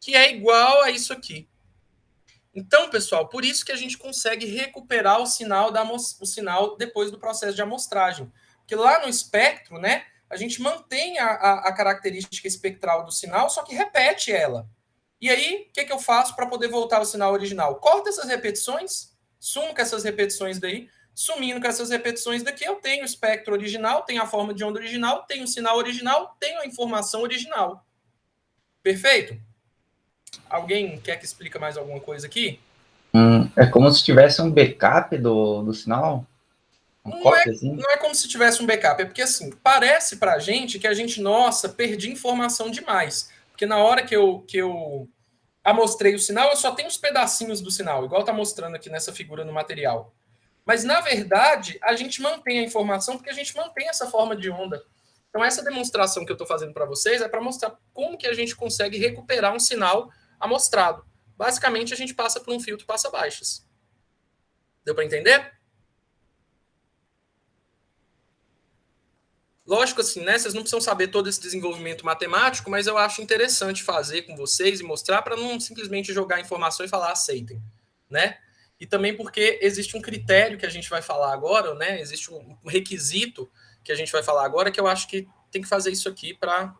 que é igual a isso aqui. Então, pessoal, por isso que a gente consegue recuperar o sinal, o sinal depois do processo de amostragem. Porque lá no espectro, né, a gente mantém a característica espectral do sinal, só que repete ela. E aí, o que eu faço para poder voltar ao sinal original? Corta essas repetições, sumo com essas repetições daí, sumindo com essas repetições daqui, eu tenho o espectro original, tenho a forma de onda original, tenho o sinal original, tenho a informação original. Perfeito? Alguém quer que explique mais alguma coisa aqui? É como se tivesse um backup do sinal? Não é como se tivesse um backup, é porque assim, parece pra gente que a gente, nossa, perdi informação demais. Porque na hora que eu amostrei o sinal, eu só tenho os pedacinhos do sinal, igual tá mostrando aqui nessa figura no material. Mas, na verdade, a gente mantém a informação porque a gente mantém essa forma de onda. Então, essa demonstração que eu estou fazendo para vocês é para mostrar como que a gente consegue recuperar um sinal amostrado. Basicamente, a gente passa por um filtro passa-baixas. Deu para entender? Lógico, assim, né? Vocês não precisam saber todo esse desenvolvimento matemático, mas eu acho interessante fazer com vocês e mostrar para não simplesmente jogar informação e falar aceitem, né? E também porque existe um critério que a gente vai falar agora, né? Existe um requisito que a gente vai falar agora que eu acho que tem que fazer isso aqui para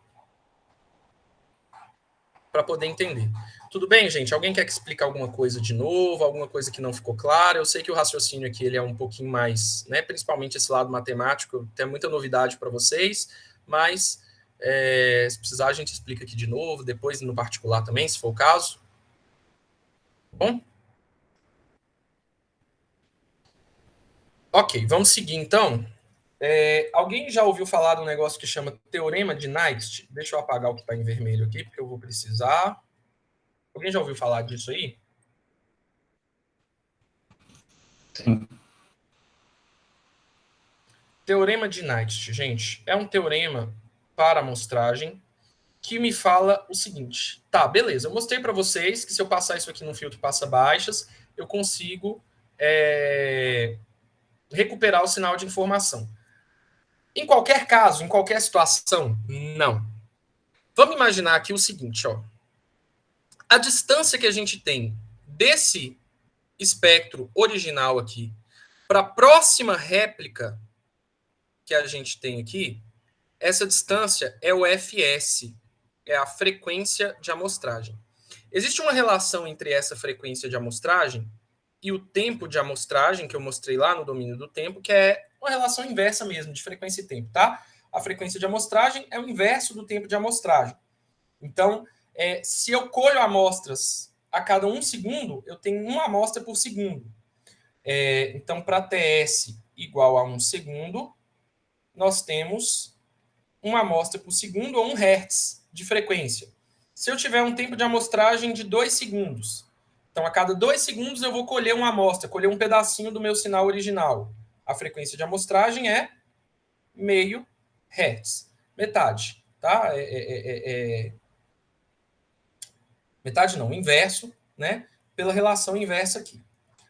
poder entender. Tudo bem, gente? Alguém quer que explique alguma coisa de novo, alguma coisa que não ficou clara? Eu sei que o raciocínio aqui ele é um pouquinho mais, né, principalmente esse lado matemático, tem muita novidade para vocês, mas se precisar a gente explica aqui de novo, depois no particular também, se for o caso. Bom? Ok, vamos seguir então. Alguém já ouviu falar do negócio que chama Teorema de Nykst? Deixa eu apagar o que está em vermelho aqui, porque eu vou precisar. Alguém já ouviu falar disso aí? Sim. Teorema de Knight, gente, é um teorema para amostragem que me fala o seguinte. Tá, beleza, eu mostrei para vocês que se eu passar isso aqui no filtro passa baixas, eu consigo recuperar o sinal de informação. Em qualquer caso, em qualquer situação, não. Vamos imaginar aqui o seguinte, ó. A distância que a gente tem desse espectro original aqui para a próxima réplica que a gente tem aqui, essa distância é o fs, é a frequência de amostragem. Existe uma relação entre essa frequência de amostragem e o tempo de amostragem, que eu mostrei lá no domínio do tempo, que é uma relação inversa mesmo, de frequência e tempo, tá? A frequência de amostragem é o inverso do tempo de amostragem. Então, se eu colho amostras a cada 1 segundo, eu tenho uma amostra por segundo. Então, para TS igual a 1 segundo, nós temos uma amostra por segundo ou 1 Hz de frequência. Se eu tiver um tempo de amostragem de 2 segundos, então a cada 2 segundos eu vou colher uma amostra, colher um pedacinho do meu sinal original. A frequência de amostragem é meio Hz. Metade, tá? Metade não, inverso, né? Pela relação inversa aqui.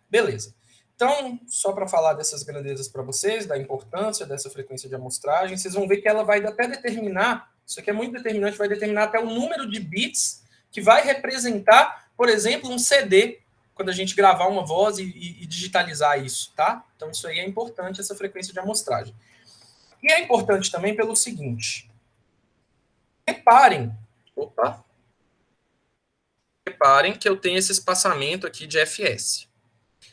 Beleza. Então, só para falar dessas grandezas para vocês, da importância dessa frequência de amostragem, vocês vão ver que ela vai até determinar, isso aqui é muito determinante, vai determinar até o número de bits que vai representar, por exemplo, um CD, quando a gente gravar uma voz e digitalizar isso, tá? Então, isso aí é importante, essa frequência de amostragem. E é importante também pelo seguinte. Reparem que eu tenho esse espaçamento aqui de fs.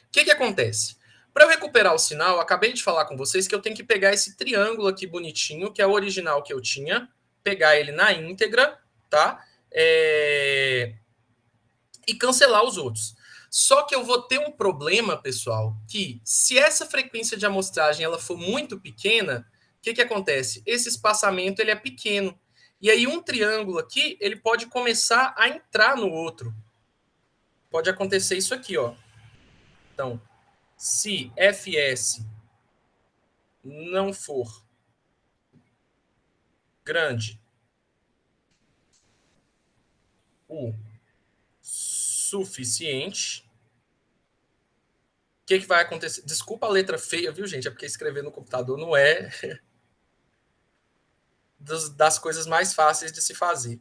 O que acontece? Para eu recuperar o sinal, eu acabei de falar com vocês que eu tenho que pegar esse triângulo aqui bonitinho, que é o original que eu tinha, pegar ele na íntegra, tá? E cancelar os outros. Só que eu vou ter um problema, pessoal, que se essa frequência de amostragem ela for muito pequena, o que acontece? Esse espaçamento ele é pequeno. E aí um triângulo aqui, ele pode começar a entrar no outro. Pode acontecer isso aqui, ó. Então, se fs não for grande o suficiente, o que vai acontecer? Desculpa a letra feia, viu, gente? É porque escrever no computador não é das coisas mais fáceis de se fazer.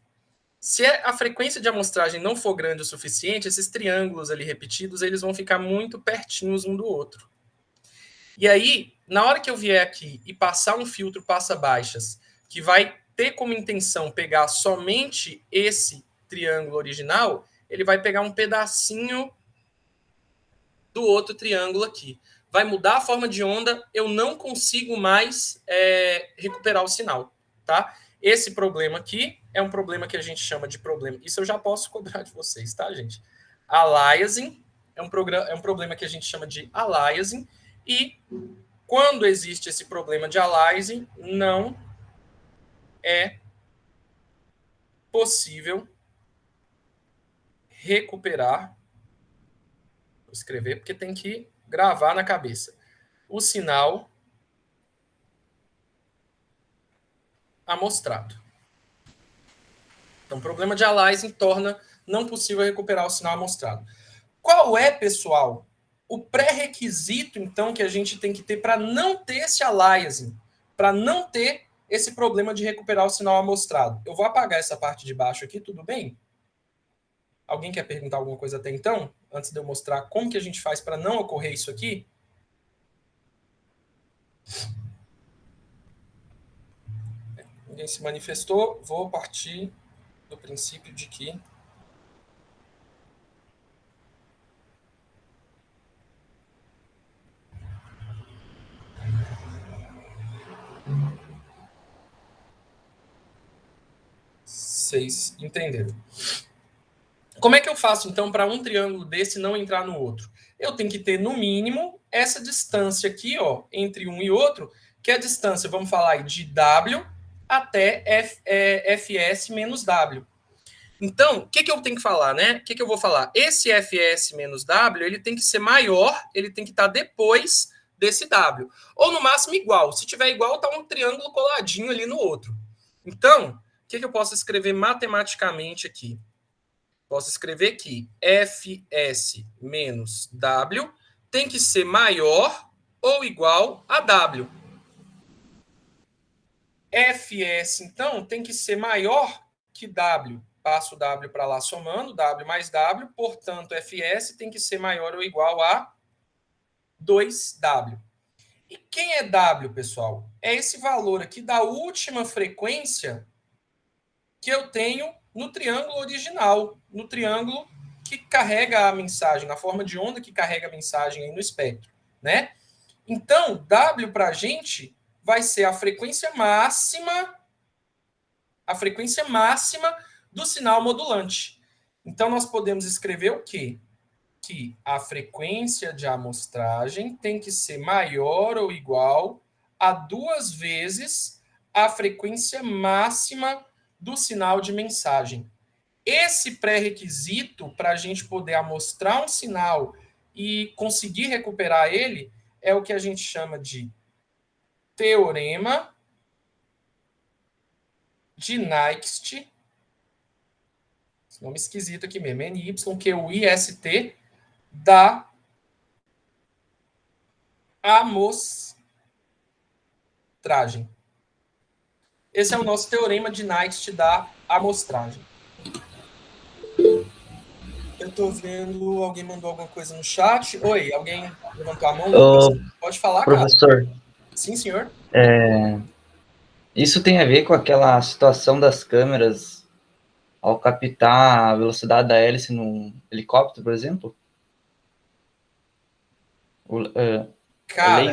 Se a frequência de amostragem não for grande o suficiente, esses triângulos ali repetidos, eles vão ficar muito pertinhos um do outro. E aí, na hora que eu vier aqui e passar um filtro passa-baixas, que vai ter como intenção pegar somente esse triângulo original, ele vai pegar um pedacinho do outro triângulo aqui. Vai mudar a forma de onda, eu não consigo mais recuperar o sinal, tá? Esse problema aqui é um problema que a gente chama de problema. Isso eu já posso cobrar de vocês, tá, gente? Aliasing é um problema que a gente chama de aliasing. E quando existe esse problema de aliasing, não é possível recuperar. Vou escrever porque tem que gravar na cabeça. O sinal amostrado. Então, o problema de aliasing torna não possível recuperar o sinal amostrado. Qual é, pessoal, o pré-requisito, então, que a gente tem que ter para não ter esse aliasing, para não ter esse problema de recuperar o sinal amostrado? Eu vou apagar essa parte de baixo aqui, tudo bem? Alguém quer perguntar alguma coisa até então? Antes de eu mostrar como que a gente faz para não ocorrer isso aqui? Ninguém se manifestou. Vou partir do princípio de que vocês entenderam. Como é que eu faço, então, para um triângulo desse não entrar no outro? Eu tenho que ter, no mínimo, essa distância aqui, ó, entre um e outro, que é a distância, vamos falar aí, de W até Fs menos W. Então, o que eu tenho que falar, né? O que eu vou falar? Esse Fs menos W, ele tem que ser maior, ele tem que estar depois desse W. Ou no máximo igual. Se tiver igual, está um triângulo coladinho ali no outro. Então, o que eu posso escrever matematicamente aqui? Posso escrever que Fs menos W tem que ser maior ou igual a W. Fs, então, tem que ser maior que W. Passo o W para lá somando, W mais W, portanto, Fs tem que ser maior ou igual a 2W. E quem é W, pessoal? É esse valor aqui da última frequência que eu tenho no triângulo original, no triângulo que carrega a mensagem, na forma de onda que carrega a mensagem aí no espectro, né? Então, W para a gente vai ser a frequência máxima do sinal modulante. Então, nós podemos escrever o quê? Que a frequência de amostragem tem que ser maior ou igual a 2 vezes a frequência máxima do sinal de mensagem. Esse pré-requisito para a gente poder amostrar um sinal e conseguir recuperar ele é o que a gente chama de teorema de Nyquist. Esse nome esquisito aqui mesmo, NYQIST, da amostragem. Esse é o nosso teorema de Nyquist da amostragem. Eu estou vendo, alguém mandou alguma coisa no chat. Oi, alguém levantou a mão? Pode falar, professor. Cara. Sim, senhor. Isso tem a ver com aquela situação das câmeras ao captar a velocidade da hélice num helicóptero, por exemplo? Cara,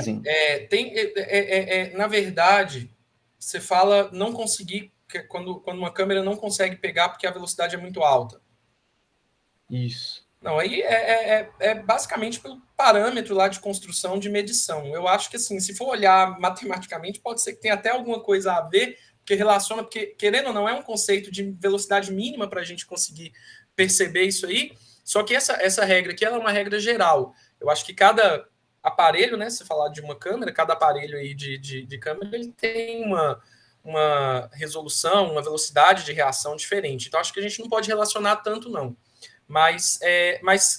na verdade, você fala não conseguir, quando uma câmera não consegue pegar porque a velocidade é muito alta. Isso. Não, aí é basicamente pelo parâmetro lá de construção de medição. Eu acho que, assim, se for olhar matematicamente, pode ser que tenha até alguma coisa a ver, porque, querendo ou não, é um conceito de velocidade mínima para a gente conseguir perceber isso aí, só que essa regra aqui ela é uma regra geral. Eu acho que cada aparelho, né, se falar de uma câmera, cada aparelho aí de câmera, ele tem uma resolução, uma velocidade de reação diferente. Então, acho que a gente não pode relacionar tanto, não. Mas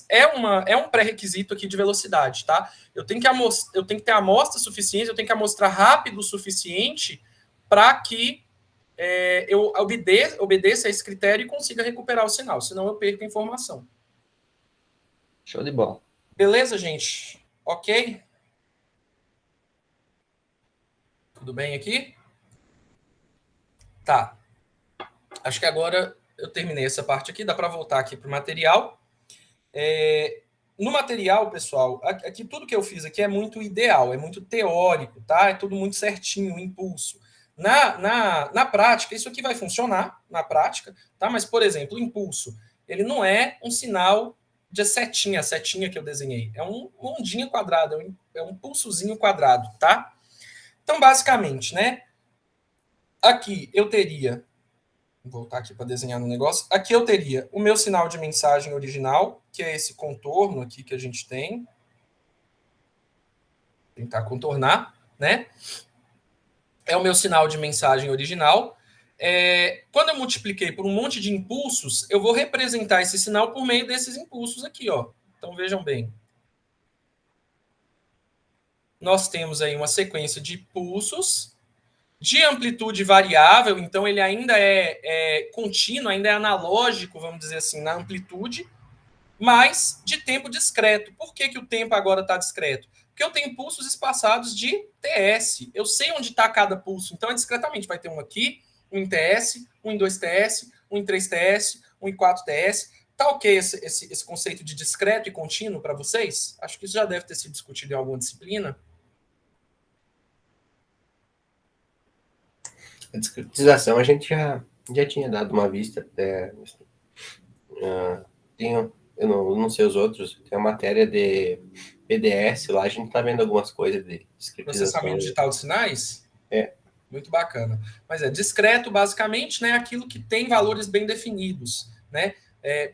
é um pré-requisito aqui de velocidade, tá? Eu tenho que ter amostra suficiente, eu tenho que amostrar rápido o suficiente para que eu obedeça a esse critério e consiga recuperar o sinal, senão eu perco a informação. Show de bola. Beleza, gente? Ok? Tudo bem aqui? Tá. Acho que agora eu terminei essa parte aqui, dá para voltar aqui para o material. No material, pessoal, aqui tudo que eu fiz aqui é muito ideal, é muito teórico, tá? É tudo muito certinho, o impulso. Na prática, isso aqui vai funcionar na prática, tá? Mas, por exemplo, o impulso, ele não é um sinal de setinha, a setinha que eu desenhei. É uma ondinha quadrada, é um pulsozinho quadrado, tá? Então, basicamente, né? Aqui eu teria... Vou voltar aqui para desenhar no negócio. Aqui eu teria o meu sinal de mensagem original, que é esse contorno aqui que a gente tem. Vou tentar contornar, né? É o meu sinal de mensagem original. Quando eu multipliquei por um monte de impulsos, eu vou representar esse sinal por meio desses impulsos aqui, ó. Então, vejam bem. Nós temos aí uma sequência de pulsos de amplitude variável, então ele ainda é contínuo, ainda é analógico, vamos dizer assim, na amplitude, mas de tempo discreto. Por que o tempo agora está discreto? Porque eu tenho pulsos espaçados de TS. Eu sei onde está cada pulso, então discretamente vai ter um aqui, um em TS, um em 2TS, um em 3TS, um em 4TS. Tá ok esse conceito de discreto e contínuo para vocês? Acho que isso já deve ter sido discutido em alguma disciplina. A discretização a gente já tinha dado uma vista. Eu não sei os outros, tem a matéria de PDS lá, a gente está vendo algumas coisas de discretização. Processamento digital de sinais? É. Muito bacana. Mas discreto, basicamente, né, aquilo que tem valores bem definidos. Né?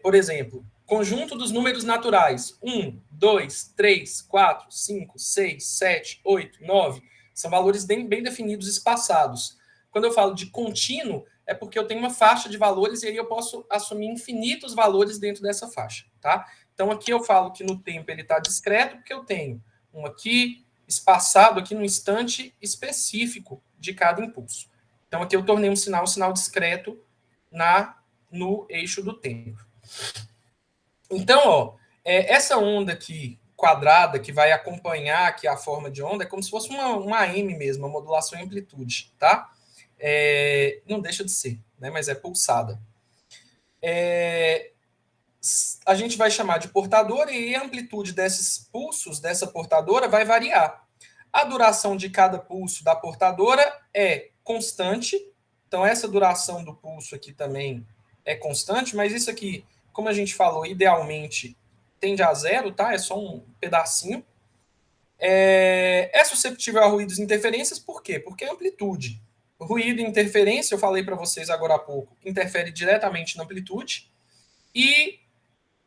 Por exemplo, conjunto dos números naturais. 1, 2, 3, 4, 5, 6, 7, 8, 9. São valores bem definidos, espaçados. Quando eu falo de contínuo, é porque eu tenho uma faixa de valores e aí eu posso assumir infinitos valores dentro dessa faixa, tá? Então, aqui eu falo que no tempo ele está discreto, porque eu tenho um aqui espaçado aqui no instante específico de cada impulso. Então, aqui eu tornei um sinal discreto no eixo do tempo. Então, ó, essa onda aqui quadrada que vai acompanhar aqui a forma de onda é como se fosse uma M mesmo, uma modulação em amplitude, tá? Não deixa de ser, né? Mas é pulsada. A gente vai chamar de portadora e a amplitude desses pulsos dessa portadora vai variar. A duração de cada pulso da portadora é constante. Então, essa duração do pulso aqui também é constante, mas isso aqui, como a gente falou, idealmente tende a zero, tá? É só um pedacinho. É susceptível a ruídos e interferências, por quê? Porque é amplitude. Ruído e interferência, eu falei para vocês agora há pouco, interfere diretamente na amplitude e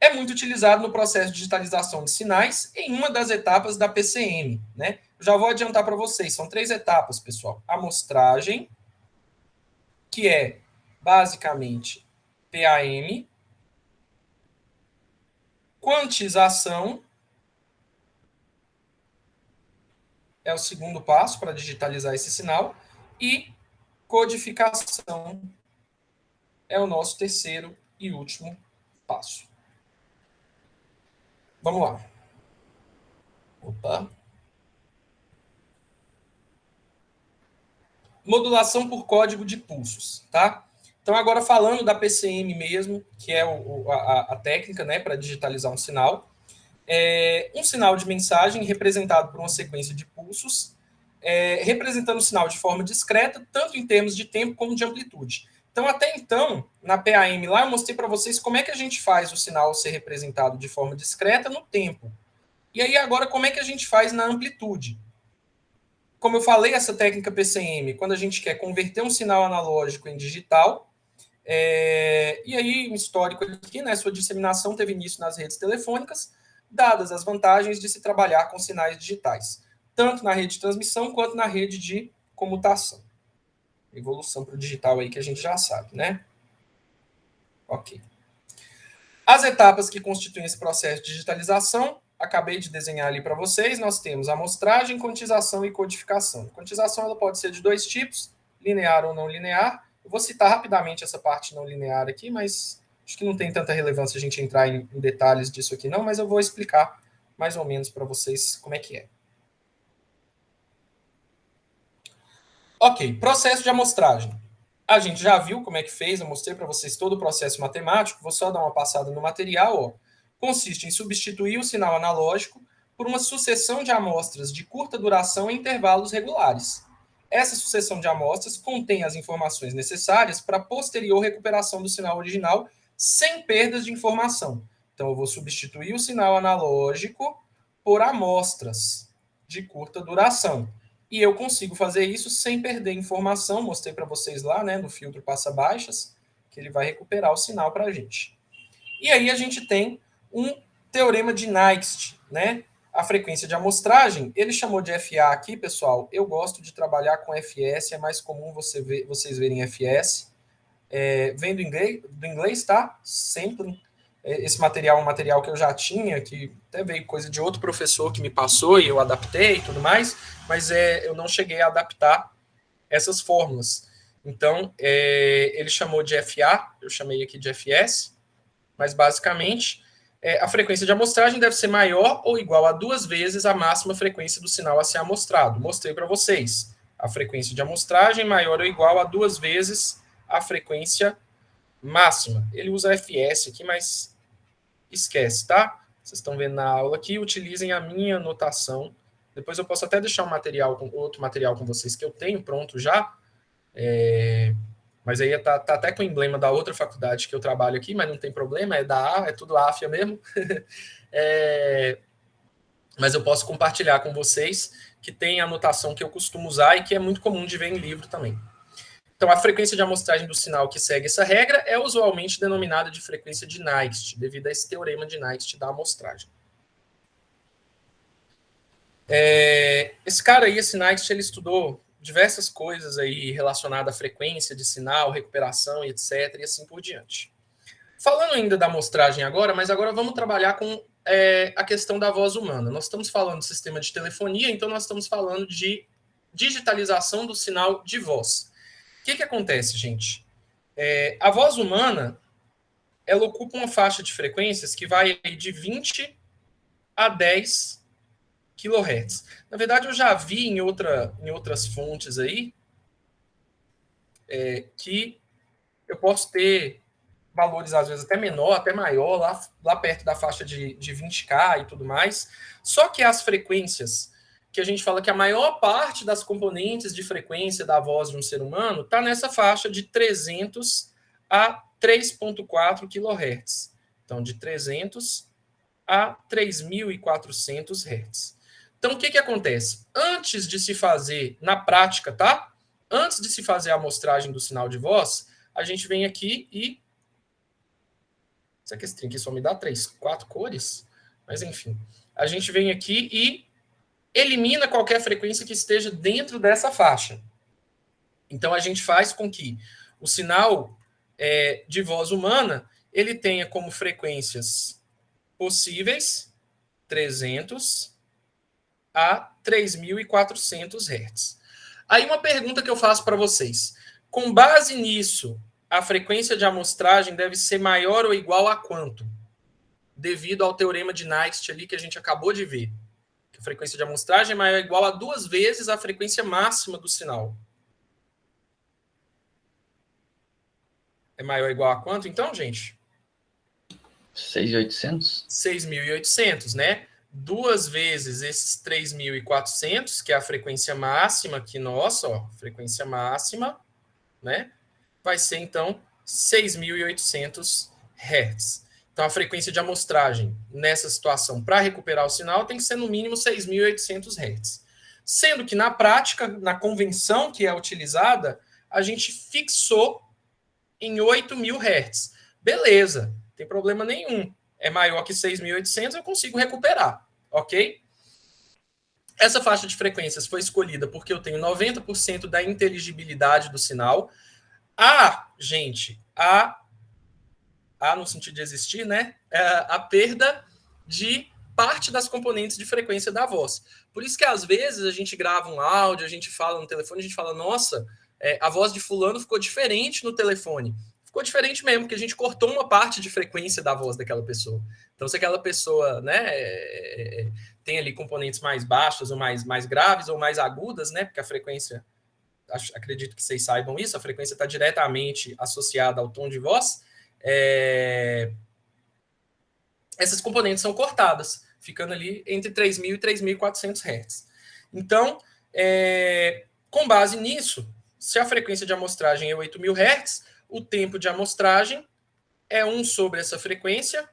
é muito utilizado no processo de digitalização de sinais em uma das etapas da PCM, né? Já vou adiantar para vocês, são 3 etapas, pessoal. Amostragem, que é basicamente PAM, quantização, é o segundo passo para digitalizar esse sinal, e codificação é o nosso terceiro e último passo. Vamos lá. Opa. Modulação por código de pulsos, tá? Então, agora falando da PCM mesmo, que é a técnica, né, para digitalizar um sinal. Um sinal de mensagem representado por uma sequência de pulsos, representando o sinal de forma discreta, tanto em termos de tempo como de amplitude. Então, até então, na PAM lá, eu mostrei para vocês como é que a gente faz o sinal ser representado de forma discreta no tempo. E aí, agora, como é que a gente faz na amplitude? Como eu falei, essa técnica PCM, quando a gente quer converter um sinal analógico em digital, e aí, um histórico aqui, né, sua disseminação teve início nas redes telefônicas, dadas as vantagens de se trabalhar com sinais digitais, tanto na rede de transmissão quanto na rede de comutação. Evolução para o digital aí que a gente já sabe, né? Ok. As etapas que constituem esse processo de digitalização, acabei de desenhar ali para vocês, nós temos amostragem, quantização e codificação. Quantização ela pode ser de 2 tipos, linear ou não linear. Eu vou citar rapidamente essa parte não linear aqui, mas acho que não tem tanta relevância a gente entrar em detalhes disso aqui não, mas eu vou explicar mais ou menos para vocês como é que é. Ok, processo de amostragem. A gente já viu como é que fez, eu mostrei para vocês todo o processo matemático, vou só dar uma passada no material. Ó. Consiste em substituir o sinal analógico por uma sucessão de amostras de curta duração em intervalos regulares. Essa sucessão de amostras contém as informações necessárias para a posterior recuperação do sinal original sem perdas de informação. Então, eu vou substituir o sinal analógico por amostras de curta duração. E eu consigo fazer isso sem perder informação. Mostrei para vocês lá, né, no filtro passa-baixas, que ele vai recuperar o sinal para a gente. E aí a gente tem um teorema de Nyquist, né? A frequência de amostragem, ele chamou de FA aqui, pessoal. Eu gosto de trabalhar com FS, é mais comum vocês verem FS. Vem do inglês, tá? Sampling. Esse material é um material que eu já tinha, que até veio coisa de outro professor que me passou e eu adaptei e tudo mais, mas eu não cheguei a adaptar essas fórmulas. Então, ele chamou de FA, eu chamei aqui de FS, mas basicamente a frequência de amostragem deve ser maior ou igual a 2 vezes a máxima frequência do sinal a ser amostrado. Mostrei para vocês. A frequência de amostragem maior ou igual a 2 vezes a frequência máxima. Ele usa FS aqui, mas esquece, tá? Vocês estão vendo na aula aqui, utilizem a minha notação. Depois eu posso até deixar outro material com vocês que eu tenho pronto já. Mas aí tá até com o emblema da outra faculdade que eu trabalho aqui, mas não tem problema, é tudo AFIA mesmo. Mas eu posso compartilhar com vocês que tem a notação que eu costumo usar e que é muito comum de ver em livro também. Então, a frequência de amostragem do sinal que segue essa regra é usualmente denominada de frequência de Nyquist, devido a esse teorema de Nyquist da amostragem. Esse cara aí, esse Next, ele estudou diversas coisas aí relacionadas à frequência de sinal, recuperação e etc, e assim por diante. Falando ainda da amostragem agora, mas agora vamos trabalhar com a questão da voz humana. Nós estamos falando de sistema de telefonia, então nós estamos falando de digitalização do sinal de voz. O que acontece, gente? A voz humana, ela ocupa uma faixa de frequências que vai de 20 a 10 kHz. Na verdade, eu já vi em outras fontes aí que eu posso ter valores, às vezes, até menor, até maior, lá perto da faixa de 20K e tudo mais. Só que as frequências, que a gente fala que a maior parte das componentes de frequência da voz de um ser humano está nessa faixa de 300 a 3.4 kHz. Então, de 300 a 3.400 Hz. Então, o que acontece? Antes de se fazer, na prática, tá? Antes de se fazer a amostragem do sinal de voz, a gente vem aqui e... Será que esse trem aqui só me dá 4 cores? Mas, enfim. A gente vem aqui e elimina qualquer frequência que esteja dentro dessa faixa. Então, a gente faz com que o sinal de voz humana ele tenha como frequências possíveis 300 a 3.400 Hz. Aí uma pergunta que eu faço para vocês. Com base nisso, a frequência de amostragem deve ser maior ou igual a quanto? Devido ao teorema de Next ali que a gente acabou de ver. Que a frequência de amostragem é maior ou igual a 2 vezes a frequência máxima do sinal. É maior ou igual a quanto, então, gente? 6.800? 6.800, né? 2 vezes esses 3.400, que é a frequência máxima aqui nossa, ó, frequência máxima, né? Vai ser, então, 6.800 Hz. Então, a frequência de amostragem nessa situação, para recuperar o sinal, tem que ser no mínimo 6.800 Hz. Sendo que, na prática, na convenção que é utilizada, a gente fixou em 8.000 Hz. Beleza, não tem problema nenhum. É maior que 6.800, eu consigo recuperar, ok? Essa faixa de frequências foi escolhida porque eu tenho 90% da inteligibilidade do sinal. Gente, no sentido de existir, né? A perda de parte das componentes de frequência da voz. Por isso que, às vezes, a gente grava um áudio, a gente fala no telefone, a gente fala, nossa, a voz de fulano ficou diferente no telefone. Ficou diferente mesmo, porque a gente cortou uma parte de frequência da voz daquela pessoa. Então, se aquela pessoa, né, tem ali componentes mais baixas ou mais graves ou mais agudas, né, porque a frequência, acredito que vocês saibam isso, a frequência está diretamente associada ao tom de voz, essas componentes são cortadas, ficando ali entre 3.000 e 3.400 Hz. Então, com base nisso, se a frequência de amostragem é 8.000 Hz, o tempo de amostragem é 1 sobre essa frequência,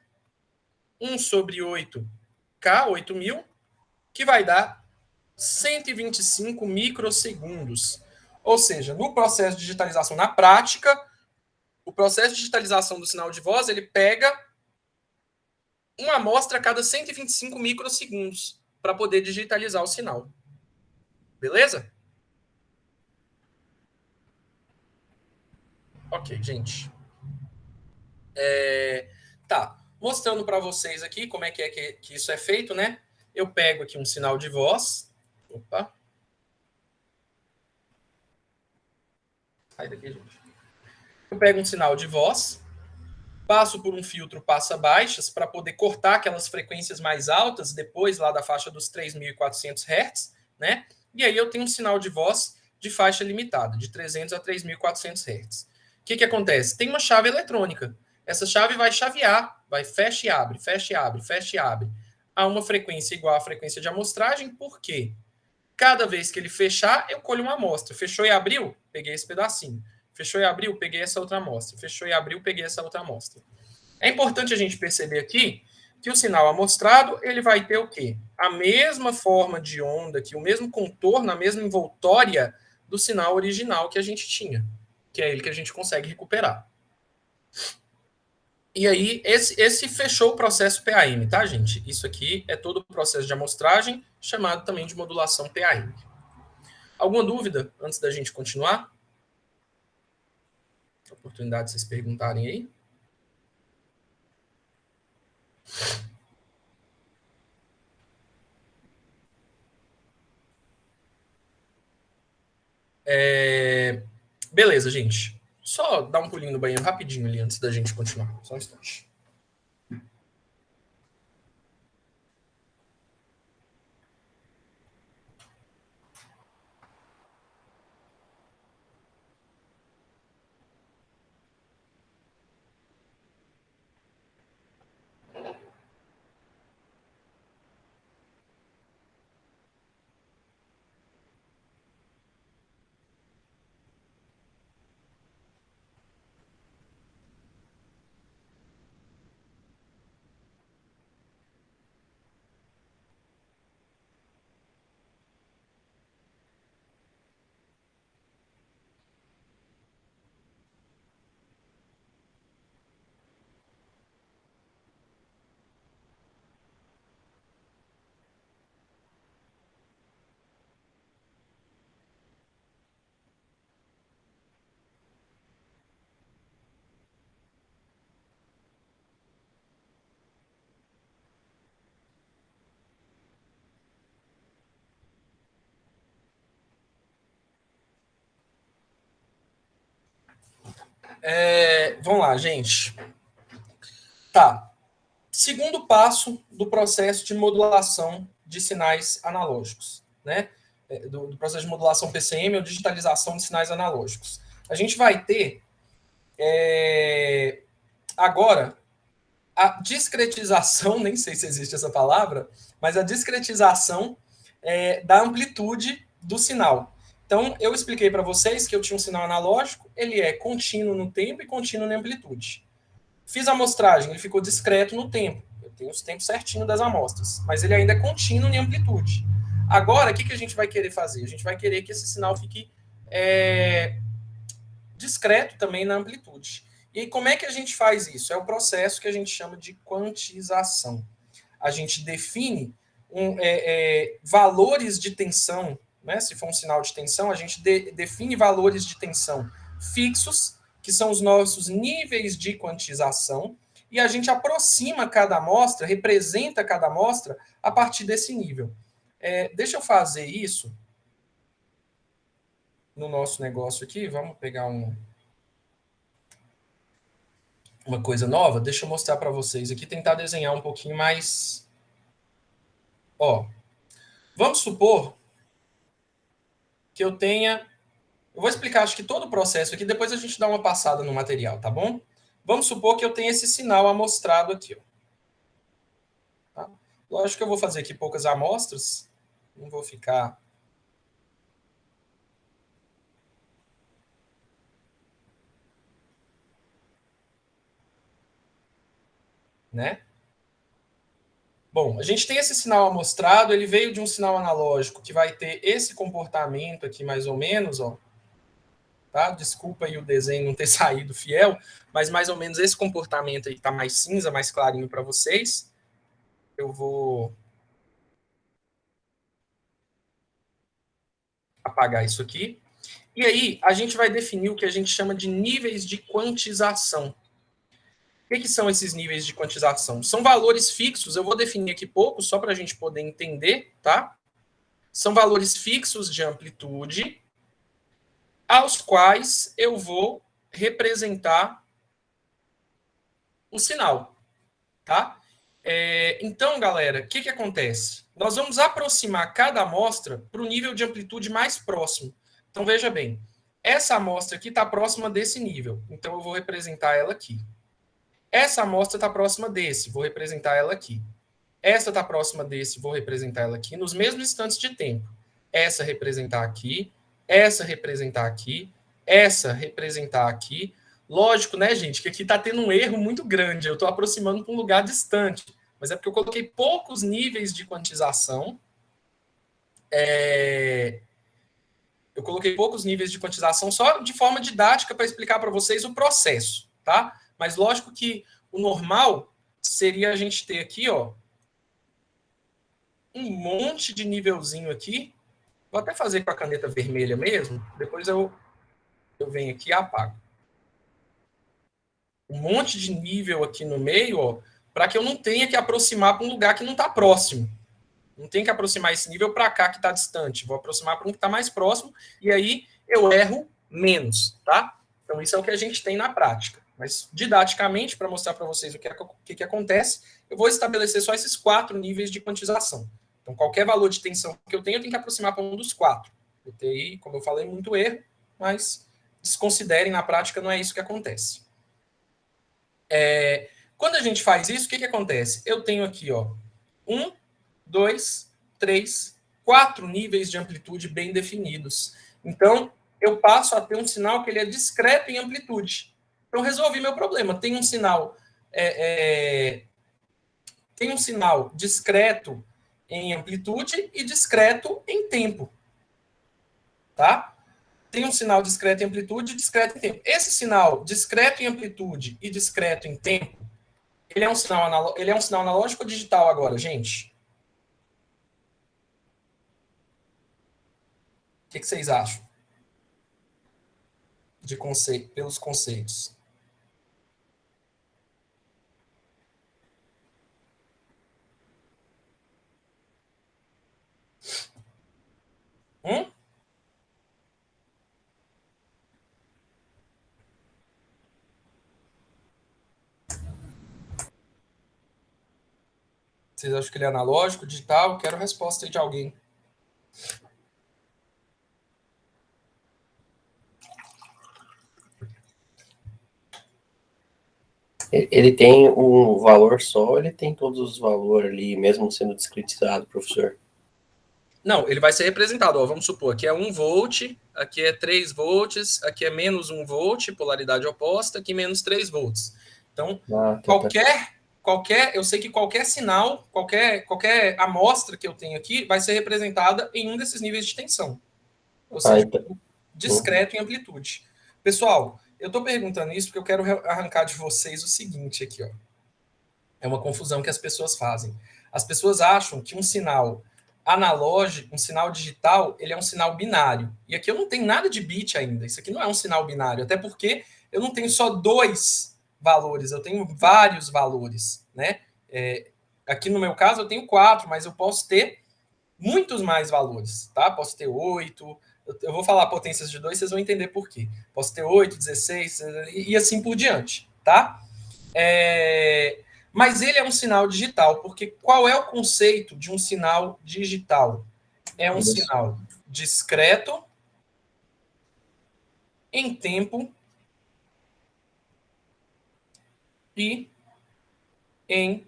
1 sobre 8K, 8.000, que vai dar 125 microsegundos. Ou seja, no processo de digitalização, na prática, o processo de digitalização do sinal de voz, ele pega uma amostra a cada 125 microsegundos para poder digitalizar o sinal. Beleza? Ok, gente. Tá. Mostrando para vocês aqui como é que isso é feito, né? Eu pego aqui um sinal de voz. Opa. Sai daqui, gente. Eu pego um sinal de voz, passo por um filtro passa-baixas para poder cortar aquelas frequências mais altas, depois lá da faixa dos 3.400 Hz, né? E aí eu tenho um sinal de voz de faixa limitada, de 300 a 3.400 Hz. O que acontece? Tem uma chave eletrônica. Essa chave vai chavear, vai fecha e abre, fecha e abre, fecha e abre, a uma frequência igual à frequência de amostragem. Por quê? Cada vez que ele fechar, eu colho uma amostra. Fechou e abriu? Peguei esse pedacinho. Fechou e abriu? Peguei essa outra amostra. Fechou e abriu? Peguei essa outra amostra. É importante a gente perceber aqui que o sinal amostrado, ele vai ter o quê? A mesma forma de onda, o mesmo contorno, a mesma envoltória do sinal original que a gente tinha, que é ele que a gente consegue recuperar. E aí, esse fechou o processo PAM, tá, gente? Isso aqui é todo o processo de amostragem, chamado também de modulação PAM. Alguma dúvida antes da gente continuar? Oportunidade de vocês perguntarem aí. Beleza, gente. Só dar um pulinho no banheiro rapidinho ali antes da gente continuar. Só um instante. Vamos lá, gente. Tá. Segundo passo do processo de modulação de sinais analógicos, né? Do processo de modulação PCM ou digitalização de sinais analógicos. A gente vai ter agora a discretização, nem sei se existe essa palavra, mas a discretização da amplitude do sinal. Então, eu expliquei para vocês que eu tinha um sinal analógico, ele é contínuo no tempo e contínuo na amplitude. Fiz a amostragem, ele ficou discreto no tempo. Eu tenho os tempos certinhos das amostras, mas ele ainda é contínuo em amplitude. Agora, o que a gente vai querer fazer? A gente vai querer que esse sinal fique discreto também na amplitude. E como é que a gente faz isso? É o processo que a gente chama de quantização. A gente define valores de tensão, né? Se for um sinal de tensão, a gente define valores de tensão fixos, que são os nossos níveis de quantização, e a gente aproxima cada amostra, representa cada amostra a partir desse nível. Deixa eu fazer isso no nosso negócio aqui. Vamos pegar uma coisa nova. Deixa eu mostrar para vocês aqui, tentar desenhar um pouquinho mais. Ó, vamos supor que eu tenha... Eu vou explicar, acho que todo o processo aqui, depois a gente dá uma passada no material, tá bom? Vamos supor que eu tenha esse sinal amostrado aqui. Ó. Tá? Lógico que eu vou fazer aqui poucas amostras, não vou ficar... né? Bom, a gente tem esse sinal amostrado, ele veio de um sinal analógico que vai ter esse comportamento aqui, mais ou menos, ó. Tá? Desculpa aí o desenho não ter saído fiel, mas mais ou menos esse comportamento aí tá mais cinza, mais clarinho para vocês. Eu vou apagar isso aqui. E aí, a gente vai definir o que a gente chama de níveis de quantização. O que são esses níveis de quantização? São valores fixos, eu vou definir aqui pouco, só para a gente poder entender, tá? São valores fixos de amplitude, aos quais eu vou representar o sinal, tá? Então, galera, o que acontece? Nós vamos aproximar cada amostra para o nível de amplitude mais próximo. Então, veja bem, essa amostra aqui está próxima desse nível, então eu vou representar ela aqui. Essa amostra está próxima desse, vou representar ela aqui. Essa está próxima desse, vou representar ela aqui, nos mesmos instantes de tempo. Essa representar aqui, essa representar aqui, essa representar aqui. Lógico, né, gente, que aqui está tendo um erro muito grande. Eu estou aproximando para um lugar distante. Mas é porque eu coloquei poucos níveis de quantização. Eu coloquei poucos níveis de quantização só de forma didática para explicar para vocês o processo, tá? Mas lógico que O normal seria a gente ter aqui, ó, um monte de nívelzinho aqui. Vou até fazer com a caneta vermelha mesmo. Depois eu venho aqui e apago. Um monte de nível aqui no meio, ó, para que eu não tenha que aproximar para um lugar que não está próximo. Não tem que aproximar esse nível para cá que está distante. Vou aproximar para um que está mais próximo e aí eu erro menos, tá? Então isso é o que a gente tem na prática. Mas didaticamente, para mostrar para vocês o que acontece, eu vou estabelecer só esses 4 níveis de quantização. Então qualquer valor de tensão que eu tenho que aproximar para um dos 4. Eu tenho, como eu falei, muito erro, mas desconsiderem, na prática não é isso que acontece. Quando a gente faz isso, o que acontece? Eu tenho aqui, ó, 1, 2, 3, 4 níveis de amplitude bem definidos. Então, eu passo a ter um sinal que ele é discreto em amplitude. Então, resolvi meu problema. Tem um sinal discreto em amplitude e discreto em tempo. Tá? Tem um sinal discreto em amplitude e discreto em tempo. Esse sinal discreto em amplitude e discreto em tempo, ele é um sinal analógico ou digital agora, gente? O que vocês acham? Pelos conceitos. Vocês acham que ele é analógico, digital? Quero a resposta aí de alguém. Ele tem um valor só, ele tem todos os valores ali, mesmo sendo discretizado, professor? Não, ele vai ser representado. Ó, vamos supor, aqui é 1 volt, aqui é 3 volts, aqui é menos 1 volt, polaridade oposta, aqui menos 3 volts. Então, eu sei que qualquer sinal, qualquer amostra que eu tenho aqui vai ser representada em um desses níveis de tensão. Ou seja, discreto em amplitude. Pessoal, eu estou perguntando isso porque eu quero arrancar de vocês o seguinte aqui, ó. É uma confusão que as pessoas fazem. As pessoas acham que um sinal analógico, um sinal digital, ele é um sinal binário. E aqui eu não tenho nada de bit ainda. Isso aqui não é um sinal binário, até porque eu não tenho só 2 valores, eu tenho vários valores, né? Aqui no meu caso eu tenho 4, mas eu posso ter muitos mais valores, tá? Posso ter 8, eu vou falar potências de 2, vocês vão entender por quê. Posso ter 8, 16 e assim por diante, tá? Mas ele é um sinal digital, porque qual é o conceito de um sinal digital? É um sinal discreto em tempo e em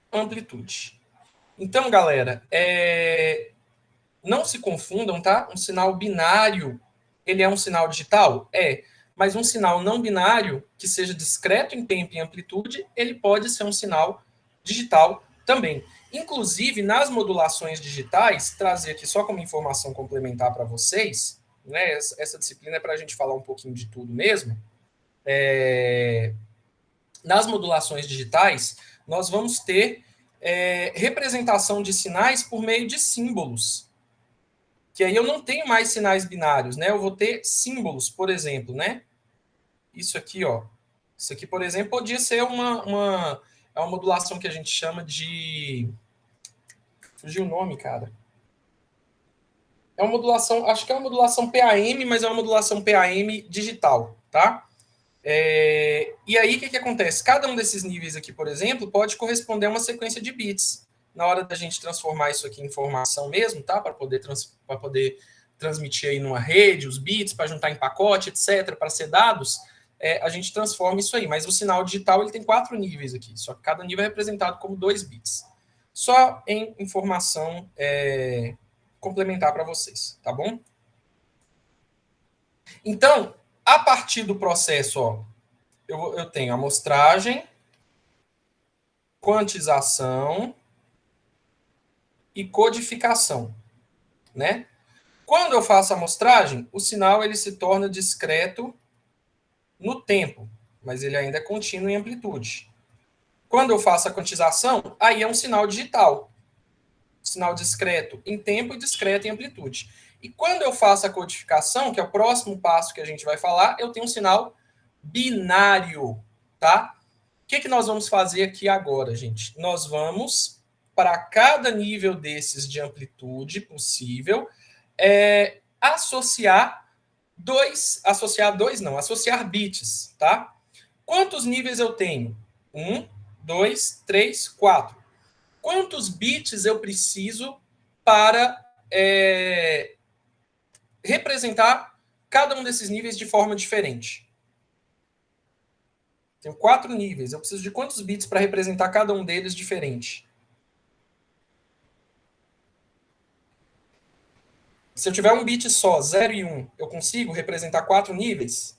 amplitude. Então, galera, não se confundam, tá? Um sinal binário, ele é um sinal digital? Mas um sinal não binário, que seja discreto em tempo e amplitude, ele pode ser um sinal digital também. Inclusive, nas modulações digitais, trazer aqui só como informação complementar para vocês, né? Essa disciplina é para a gente falar um pouquinho de tudo mesmo. Nas modulações digitais, nós vamos ter representação de sinais por meio de símbolos. Que aí eu não tenho mais sinais binários, né? Eu vou ter símbolos, por exemplo, né? Isso aqui, ó. Isso aqui, por exemplo, podia ser uma modulação que a gente chama de... Fugiu o nome, cara. É uma modulação, acho que é uma modulação PAM, mas é uma modulação PAM digital, tá? E aí, o que acontece? Cada um desses níveis aqui, por exemplo, pode corresponder a uma sequência de bits. Na hora da gente transformar isso aqui em informação mesmo, tá? Para poder transmitir aí numa rede, os bits, para juntar em pacote, etc., para ser dados, a gente transforma isso aí. Mas o sinal digital ele tem 4 níveis aqui, só que cada nível é representado como 2 bits. Só em informação complementar para vocês, tá bom? Então, a partir do processo, ó, eu tenho amostragem, quantização e codificação, né? Quando eu faço a amostragem, o sinal ele se torna discreto no tempo. mas ele ainda é contínuo em amplitude. Quando eu faço a quantização, aí é um sinal digital. Sinal discreto em tempo e discreto em amplitude. E quando eu faço a codificação, que é o próximo passo que a gente vai falar, eu tenho um sinal binário, tá? O que nós vamos fazer aqui agora, gente? Nós vamos, para cada nível desses de amplitude possível, associar bits, tá? Quantos níveis eu tenho? 1, 2, 3, 4. Quantos bits eu preciso para representar cada um desses níveis de forma diferente? Tenho 4 níveis. Eu preciso de quantos bits para representar cada um deles diferente? Se eu tiver um bit só, 0 e 1, eu consigo representar 4 níveis?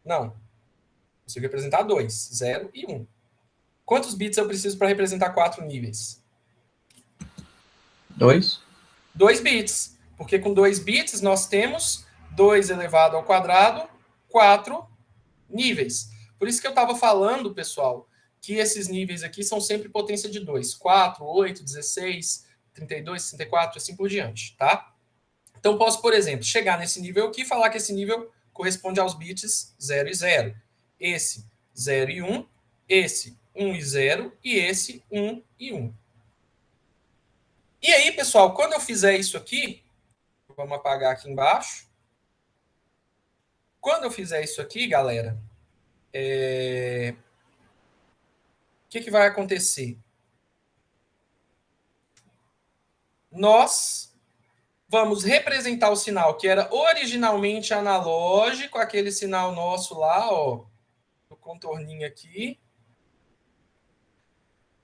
Não. Consigo representar 2, 0 e 1. Quantos bits eu preciso para representar 4 níveis? 2. 2 bits. Porque com 2 bits nós temos 2 elevado ao quadrado, 4 níveis. Por isso que eu estava falando, pessoal, que esses níveis aqui são sempre potência de 2. 4, 8, 16, 32, 64, assim por diante, tá? Então, posso, por exemplo, chegar nesse nível aqui e falar que esse nível corresponde aos bits 0 e 0. Esse 0 e 1, esse 1 e 0 e esse 1 e 1. E aí, pessoal, quando eu fizer isso aqui, vamos apagar aqui embaixo. Quando eu fizer isso aqui, galera, o que vai acontecer? Nós vamos representar o sinal que era originalmente analógico, aquele sinal nosso lá, ó, o contorninho aqui,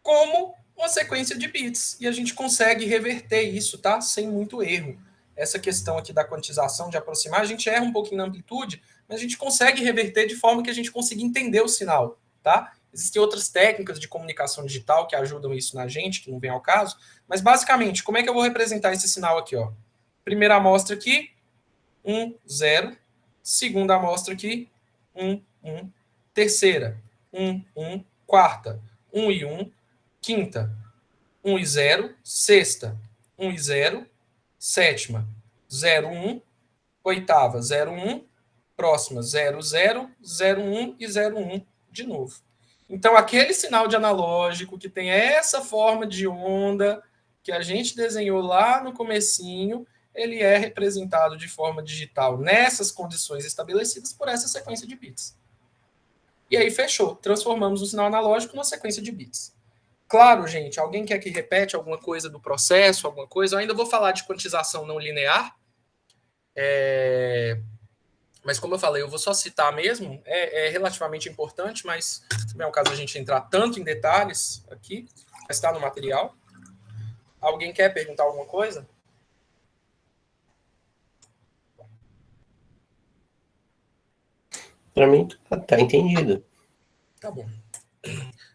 como uma sequência de bits. E a gente consegue reverter isso, tá? Sem muito erro. Essa questão aqui da quantização, de aproximar, a gente erra um pouquinho na amplitude, mas a gente consegue reverter de forma que a gente consiga entender o sinal, tá? Existem outras técnicas de comunicação digital que ajudam isso na gente, que não vem ao caso, mas basicamente, como é que eu vou representar esse sinal aqui, ó? Primeira amostra aqui, 1, 0. Segunda amostra aqui, 1, 1. Terceira, 1, 1. Quarta, 1 e 1. Quinta, 1 e 0. Sexta, 1 e 0. Sétima, 0, 1. Oitava, 0, 1. Próxima, 0, 0. 0, 1 e 0, 1 de novo. Então, aquele sinal de analógico que tem essa forma de onda que a gente desenhou lá no comecinho, ele é representado de forma digital nessas condições estabelecidas por essa sequência de bits. E aí, fechou. Transformamos um sinal analógico numa sequência de bits. Claro, gente, alguém quer que repete alguma coisa do processo, alguma coisa? Eu ainda vou falar de quantização não linear. Mas, como eu falei, eu vou só citar mesmo. É relativamente importante, mas não é o caso a gente entrar tanto em detalhes aqui. Mas está no material. Alguém quer perguntar alguma coisa? Para mim, tá entendido. Tá bom.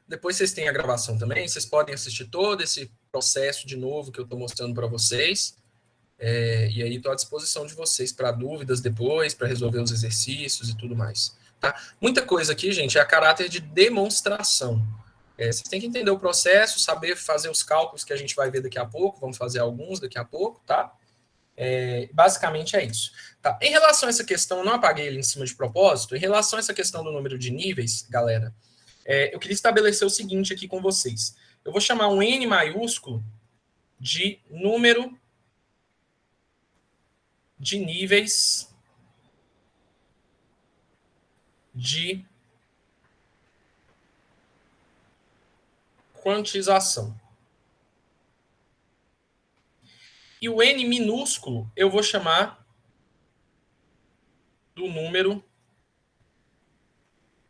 Depois vocês têm a gravação também. Vocês podem assistir todo esse processo de novo que eu estou mostrando para vocês. E aí estou à disposição de vocês para dúvidas depois, para resolver os exercícios e tudo mais. Tá? Muita coisa aqui, gente, é a caráter de demonstração. Vocês têm que entender o processo, saber fazer os cálculos que a gente vai ver daqui a pouco. Vamos fazer alguns daqui a pouco, tá? Basicamente é isso. Tá? Em relação a essa questão, eu não apaguei ele em cima de propósito. Em relação a essa questão do número de níveis, galera, eu queria estabelecer o seguinte aqui com vocês. Eu vou chamar um N maiúsculo de número de níveis de quantização. E o N minúsculo eu vou chamar do número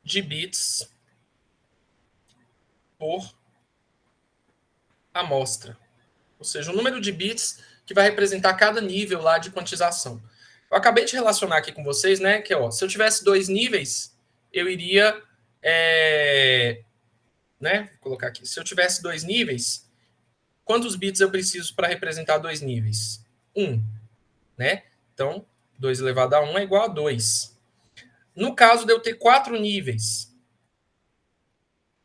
de bits por amostra. Ou seja, o número de bits que vai representar cada nível lá de quantização. Eu acabei de relacionar aqui com vocês, né, que ó, se eu tivesse 2 níveis, eu iria, né, vou colocar aqui, se eu tivesse 2 níveis, quantos bits eu preciso para representar 2 níveis? 1, né? Então, 2 elevado a 1 é igual a 2. No caso de eu ter 4 níveis,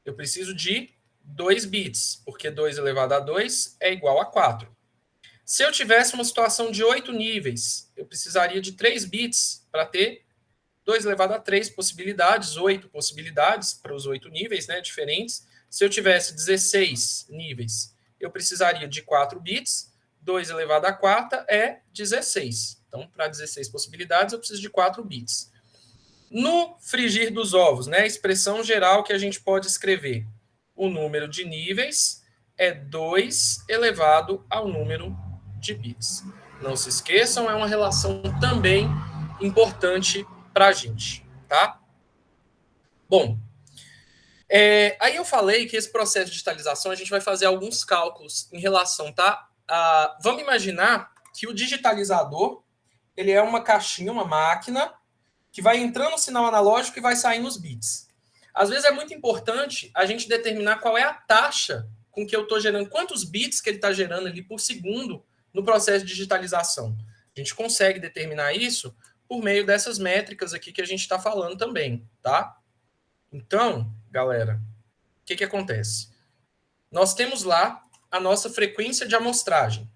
Eu preciso de 2 bits, porque 2 elevado a 2 é igual a 4. Se eu tivesse uma situação de 8 níveis, eu precisaria de 3 bits para ter 2 elevado a 3 possibilidades, 8 possibilidades para os 8 níveis, né, diferentes. Se eu tivesse 16 níveis, eu precisaria de 4 bits. 2 elevado a 4 é 16. Então, para 16 possibilidades, eu preciso de 4 bits. No frigir dos ovos, né, a expressão geral que a gente pode escrever, o número de níveis é 2 elevado ao número de bits. Não se esqueçam, é uma relação também importante para a gente, tá? Bom, aí eu falei que esse processo de digitalização a gente vai fazer alguns cálculos em relação, tá? Vamos imaginar que o digitalizador ele é uma caixinha, uma máquina que vai entrando o sinal analógico e vai saindo os bits. Às vezes é muito importante a gente determinar qual é a taxa com que eu estou gerando, quantos bits que ele está gerando ali por segundo no processo de digitalização. A gente consegue determinar isso por meio dessas métricas aqui que a gente está falando também, tá? Então, galera, o que acontece? Nós temos lá a nossa frequência de amostragem,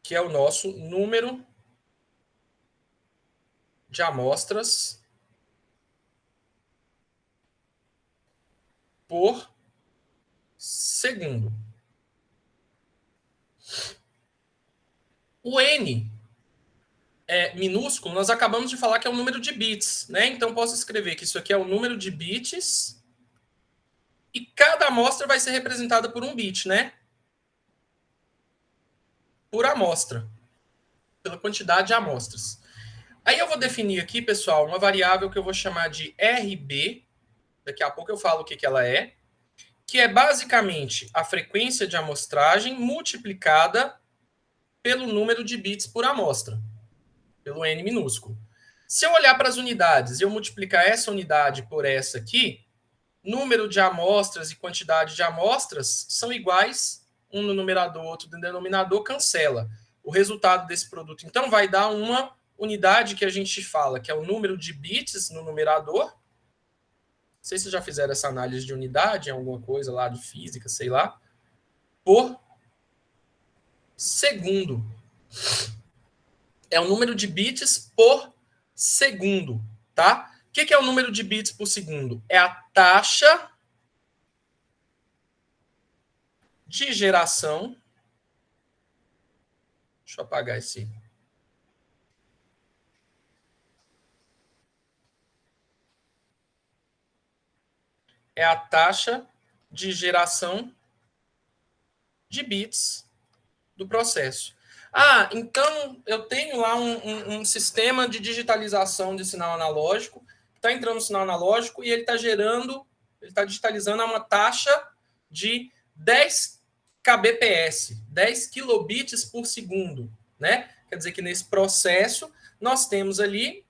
que é o nosso número de amostras por segundo. O N minúsculo, nós acabamos de falar que é o número de bits, né? Então, posso escrever que isso aqui é o número de bits e cada amostra vai ser representada por um bit, né? Por amostra, pela quantidade de amostras. Aí eu vou definir aqui, pessoal, uma variável que eu vou chamar de RB, daqui a pouco eu falo o que ela é, que é basicamente a frequência de amostragem multiplicada pelo número de bits por amostra, pelo N minúsculo. Se eu olhar para as unidades e eu multiplicar essa unidade por essa aqui, número de amostras e quantidade de amostras são iguais, um no numerador, outro no denominador, cancela. O resultado desse produto, então, vai dar uma unidade que a gente fala, que é o número de bits no numerador. Não sei se vocês já fizeram essa análise de unidade, em alguma coisa lá de física, sei lá, por segundo. É o número de bits por segundo, tá? O que é o número de bits por segundo? É a taxa de geração. Deixa eu apagar esse. É a taxa de geração de bits do processo. Então eu tenho lá um sistema de digitalização de sinal analógico, está entrando no sinal analógico e ele está gerando, ele está digitalizando a uma taxa de 10 kbps, 10 kilobits por segundo, né? Quer dizer que nesse processo nós temos ali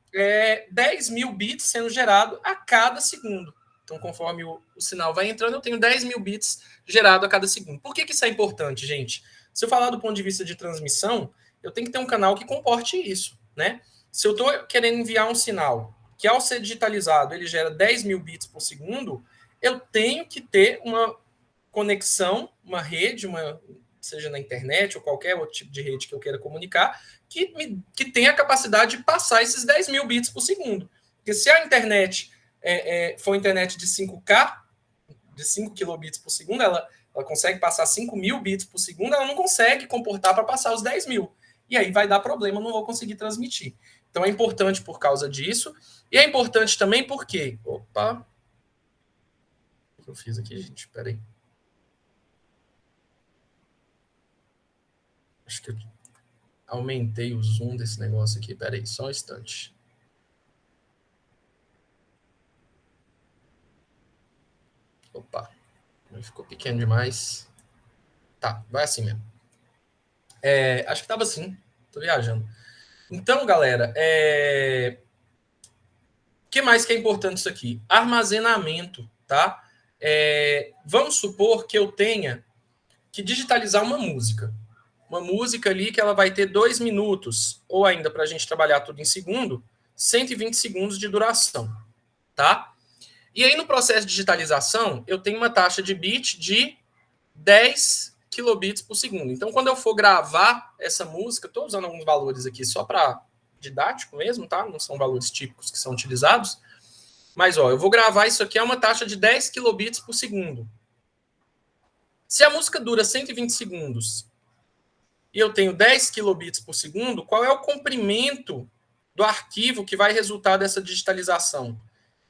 10 mil bits sendo gerado a cada segundo. Então, conforme o sinal vai entrando, eu tenho 10 mil bits gerado a cada segundo. Por que isso é importante, gente? Se eu falar do ponto de vista de transmissão, eu tenho que ter um canal que comporte isso, né? Se eu estou querendo enviar um sinal que, ao ser digitalizado, ele gera 10 mil bits por segundo, eu tenho que ter uma conexão, uma rede, seja na internet ou qualquer outro tipo de rede que eu queira comunicar, que tenha a capacidade de passar esses 10 mil bits por segundo. Porque se a internet for internet de 5K, de 5 kilobits por segundo, ela consegue passar 5 mil bits por segundo, ela não consegue comportar para passar os 10 mil. E aí vai dar problema, eu não vou conseguir transmitir. Então é importante por causa disso. E é importante também porque... Opa! O que eu fiz aqui, gente? Espera aí. Acho que eu aumentei o zoom desse negócio aqui. Espera aí, só um instante. Opa! Ficou pequeno demais. Tá, vai assim mesmo. Acho que estava assim. Estou viajando. Então, galera, o que mais que é importante isso aqui? Armazenamento, tá? Vamos supor que eu tenha que digitalizar uma música. Uma música ali que ela vai ter 2 minutos, ou ainda para a gente trabalhar tudo em segundo, 120 segundos de duração, tá? E aí, no processo de digitalização, eu tenho uma taxa de bit de 10 kilobits por segundo. Então, quando eu for gravar essa música, estou usando alguns valores aqui só para didático mesmo, tá? Não são valores típicos que são utilizados. Mas, ó, eu vou gravar isso aqui a uma taxa de 10 kilobits por segundo. Se a música dura 120 segundos e eu tenho 10 kilobits por segundo, qual é o comprimento do arquivo que vai resultar dessa digitalização?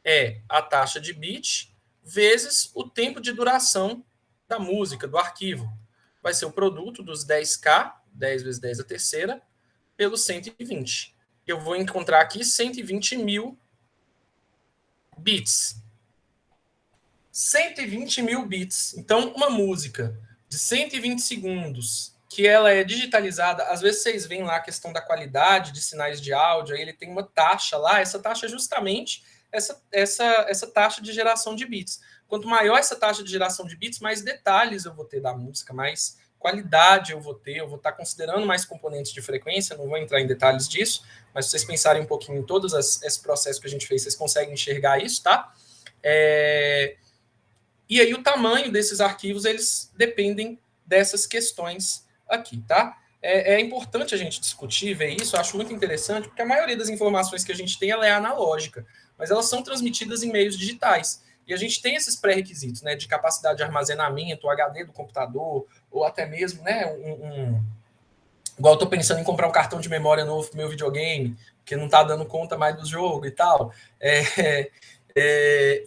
É a taxa de bit vezes o tempo de duração da música, do arquivo. Vai ser o produto dos 10K, 10 vezes 10 a terceira, pelo 120. Eu vou encontrar aqui 120 mil bits. 120 mil bits. Então, uma música de 120 segundos, que ela é digitalizada, às vezes vocês veem lá a questão da qualidade de sinais de áudio, aí ele tem uma taxa lá, essa taxa é justamente essa taxa de geração de bits. Quanto maior essa taxa de geração de bits, mais detalhes eu vou ter da música, mais qualidade eu vou ter, eu vou estar considerando mais componentes de frequência, não vou entrar em detalhes disso, mas se vocês pensarem um pouquinho em todos esse processo que a gente fez, vocês conseguem enxergar isso, tá? E aí o tamanho desses arquivos, eles dependem dessas questões aqui, tá? É importante a gente discutir, ver isso, eu acho muito interessante, porque a maioria das informações que a gente tem, ela é analógica, mas elas são transmitidas em meios digitais. E a gente tem esses pré-requisitos, né, de capacidade de armazenamento, o HD do computador, ou até mesmo, né, igual eu tô pensando em comprar um cartão de memória novo pro meu videogame, porque não tá dando conta mais do jogo e tal.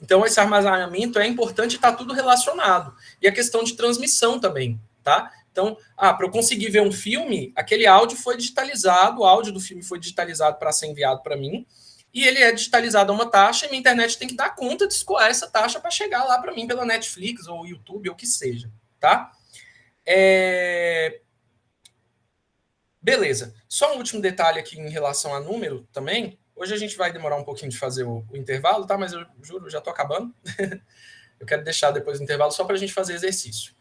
Então, esse armazenamento é importante e está tudo relacionado. E a questão de transmissão também, tá? Então, para eu conseguir ver um filme, aquele áudio foi digitalizado, o áudio do filme foi digitalizado para ser enviado para mim, e ele é digitalizado a uma taxa, e minha internet tem que dar conta de escoar essa taxa para chegar lá para mim pela Netflix, ou YouTube, ou o que seja, tá? Beleza. Só um último detalhe aqui em relação a número também. Hoje a gente vai demorar um pouquinho de fazer o intervalo, tá? Mas eu juro, já tô acabando. Eu quero deixar depois do intervalo só para a gente fazer exercício.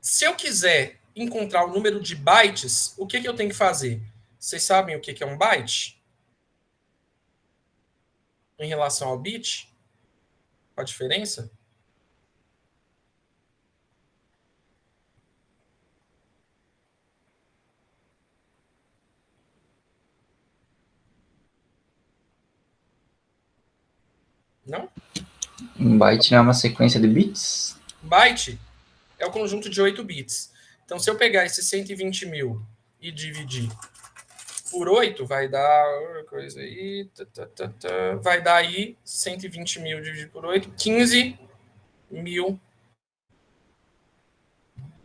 Se eu quiser encontrar o número de bytes, o que eu tenho que fazer? Vocês sabem o que é um byte? Em relação ao bit? Qual a diferença? Não? Um byte não é uma sequência de bits? Byte é o conjunto de 8 bits. Então, se eu pegar esses 120 mil e dividir por 8, vai dar coisa aí, vai dar aí 120 mil dividido por 8, 15 mil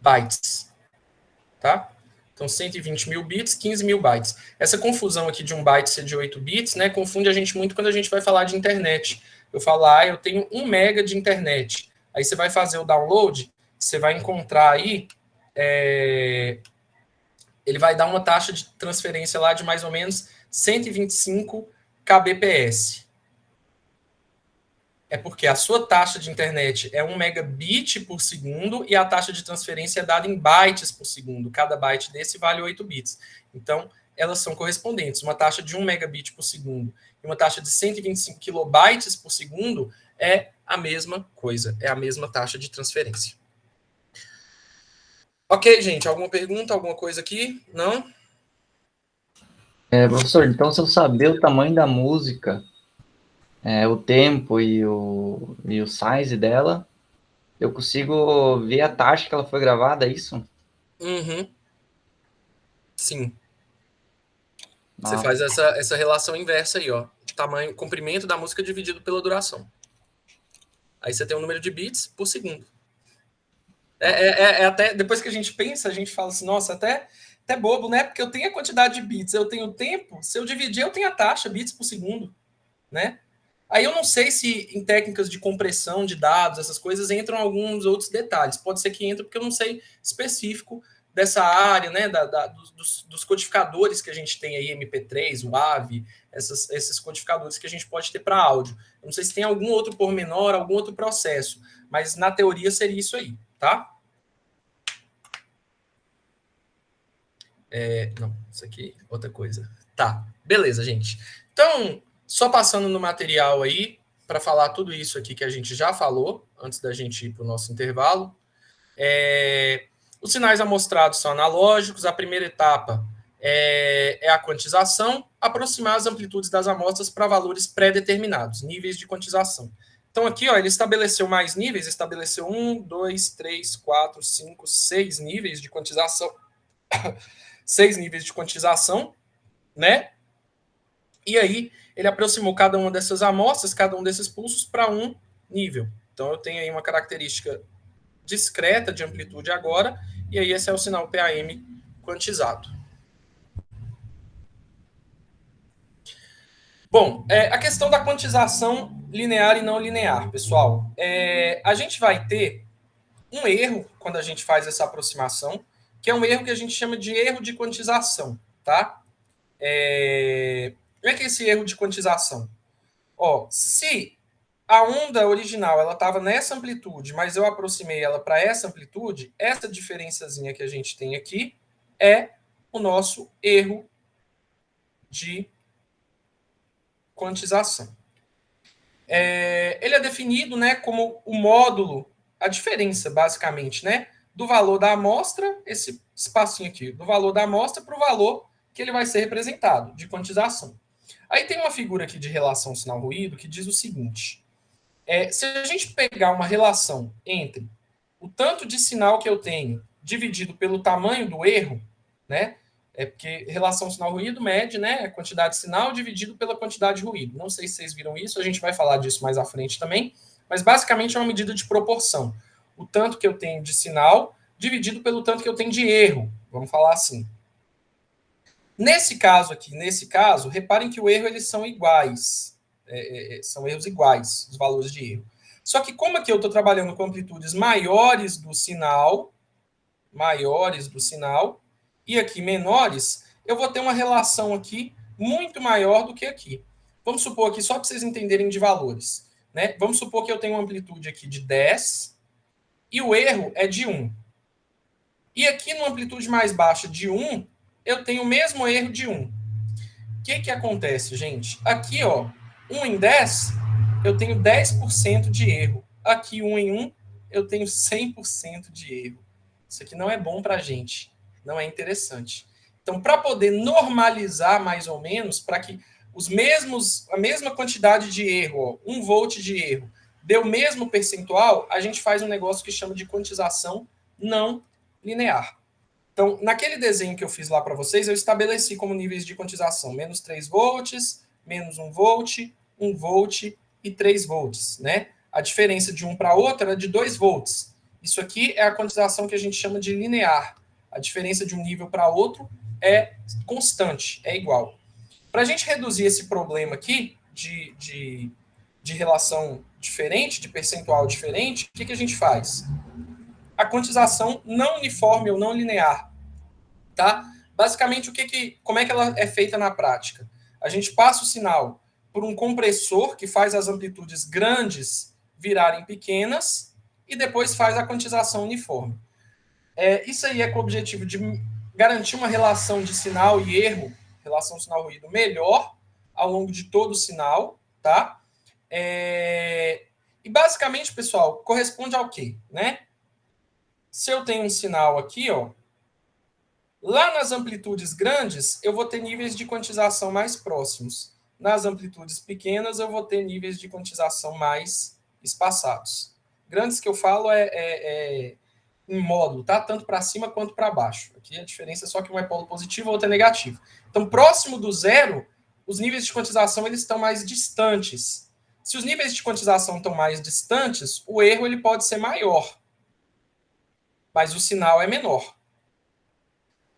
bytes, tá? Então, 120 mil bits, 15 mil bytes. Essa confusão aqui de um byte ser de 8 bits, né, confunde a gente muito quando a gente vai falar de internet. Eu falo, eu tenho 1 mega de internet. Aí você vai fazer o download, você vai encontrar aí, ele vai dar uma taxa de transferência lá de mais ou menos 125 kbps. É porque a sua taxa de internet é 1 megabit por segundo e a taxa de transferência é dada em bytes por segundo. Cada byte desse vale 8 bits. Então, elas são correspondentes. Uma taxa de 1 megabit por segundo e uma taxa de 125 kilobytes por segundo é a mesma coisa, é a mesma taxa de transferência. Ok, gente, alguma pergunta, alguma coisa aqui? Não? Professor, então se eu saber o tamanho da música, o tempo e o size dela, eu consigo ver a taxa que ela foi gravada, é isso? Uhum. Sim. Você Ah, faz essa relação inversa aí, ó. Tamanho, comprimento da música dividido pela duração. Aí você tem um número de bits por segundo. Até depois que a gente pensa, a gente fala assim, nossa, até bobo, né? Porque eu tenho a quantidade de bits, eu tenho o tempo, se eu dividir, eu tenho a taxa, bits por segundo, né? Aí eu não sei se em técnicas de compressão de dados, essas coisas, entram alguns outros detalhes. Pode ser que entre, porque eu não sei específico dessa área, né? Dos codificadores que a gente tem aí, MP3, o AVI, esses codificadores que a gente pode ter para áudio. Eu não sei se tem algum outro pormenor, algum outro processo, mas na teoria seria isso aí, tá? Não, isso aqui, outra coisa. Tá, beleza, gente. Então, Só passando no material aí, para falar tudo isso aqui que a gente já falou, antes da gente ir para o nosso intervalo. Os sinais amostrados são analógicos. A primeira etapa é a quantização, aproximar as amplitudes das amostras para valores pré-determinados, níveis de quantização. Então, aqui, ó, ele estabeleceu mais níveis, estabeleceu 1, 2, 3, 4, 5, 6 níveis de quantização. 6 níveis de quantização, né? E aí, ele aproximou cada uma dessas amostras, cada um desses pulsos, para um nível. Então, eu tenho aí uma característica discreta de amplitude agora, e aí esse é o sinal PAM quantizado. Bom, a questão da quantização linear e não linear, pessoal. A gente vai ter um erro quando a gente faz essa aproximação, que é um erro que a gente chama de erro de quantização, tá? Como é que é esse erro de quantização? Ó, se a onda original ela estava nessa amplitude, mas eu aproximei ela para essa amplitude, essa diferençazinha que a gente tem aqui é o nosso erro de quantização. Ele é definido, né, como o módulo, a diferença, basicamente, né, do valor da amostra, esse espacinho aqui, do valor da amostra para o valor que ele vai ser representado, de quantização. Aí tem uma figura aqui de relação sinal-ruído que diz o seguinte: se a gente pegar uma relação entre o tanto de sinal que eu tenho dividido pelo tamanho do erro, né? Porque relação sinal-ruído mede, né, a quantidade de sinal dividido pela quantidade de ruído. Não sei se vocês viram isso, a gente vai falar disso mais à frente também, mas basicamente é uma medida de proporção. O tanto que eu tenho de sinal dividido pelo tanto que eu tenho de erro, vamos falar assim. Nesse caso aqui, reparem que o erro eles são iguais. São erros iguais, os valores de erro. Só que como aqui eu estou trabalhando com amplitudes maiores do sinal, e aqui menores, eu vou ter uma relação aqui muito maior do que aqui. Vamos supor aqui, só para vocês entenderem de valores, né? Vamos supor que eu tenho uma amplitude aqui de 10 e o erro é de 1. E aqui numa amplitude mais baixa de 1, eu tenho o mesmo erro de 1. O que acontece, gente? Aqui, ó, 1 em 10, eu tenho 10% de erro. Aqui, 1 em 1, eu tenho 100% de erro. Isso aqui não é bom para a gente. Não é interessante. Então, para poder normalizar mais ou menos, para que a mesma quantidade de erro, ó, 1 volt de erro, dê o mesmo percentual, a gente faz um negócio que chama de quantização não linear. Então, naquele desenho que eu fiz lá para vocês, eu estabeleci como níveis de quantização menos 3 volts, menos 1 volt, 1 volt e 3 volts, né? A diferença de um para outro era de 2 volts. Isso aqui é a quantização que a gente chama de linear. A diferença de um nível para outro é constante, é igual. Para a gente reduzir esse problema aqui de relação diferente, de percentual diferente, o que a gente faz? A quantização não uniforme ou não linear. Tá? Basicamente, como é que ela é feita na prática? A gente passa o sinal por um compressor que faz as amplitudes grandes virarem pequenas e depois faz a quantização uniforme. Isso aí é com o objetivo de garantir uma relação de sinal e erro, relação sinal-ruído melhor ao longo de todo o sinal, tá? E basicamente, pessoal, corresponde ao quê, né? Se eu tenho um sinal aqui, ó, lá nas amplitudes grandes, eu vou ter níveis de quantização mais próximos. Nas amplitudes pequenas, eu vou ter níveis de quantização mais espaçados. Grandes que eu falo em módulo, tá? Tanto para cima quanto para baixo. Aqui a diferença é só que um é polo positivo, o outro é negativo. Então, próximo do zero, os níveis de quantização eles estão mais distantes. Se os níveis de quantização estão mais distantes, o erro ele pode ser maior, mas o sinal é menor.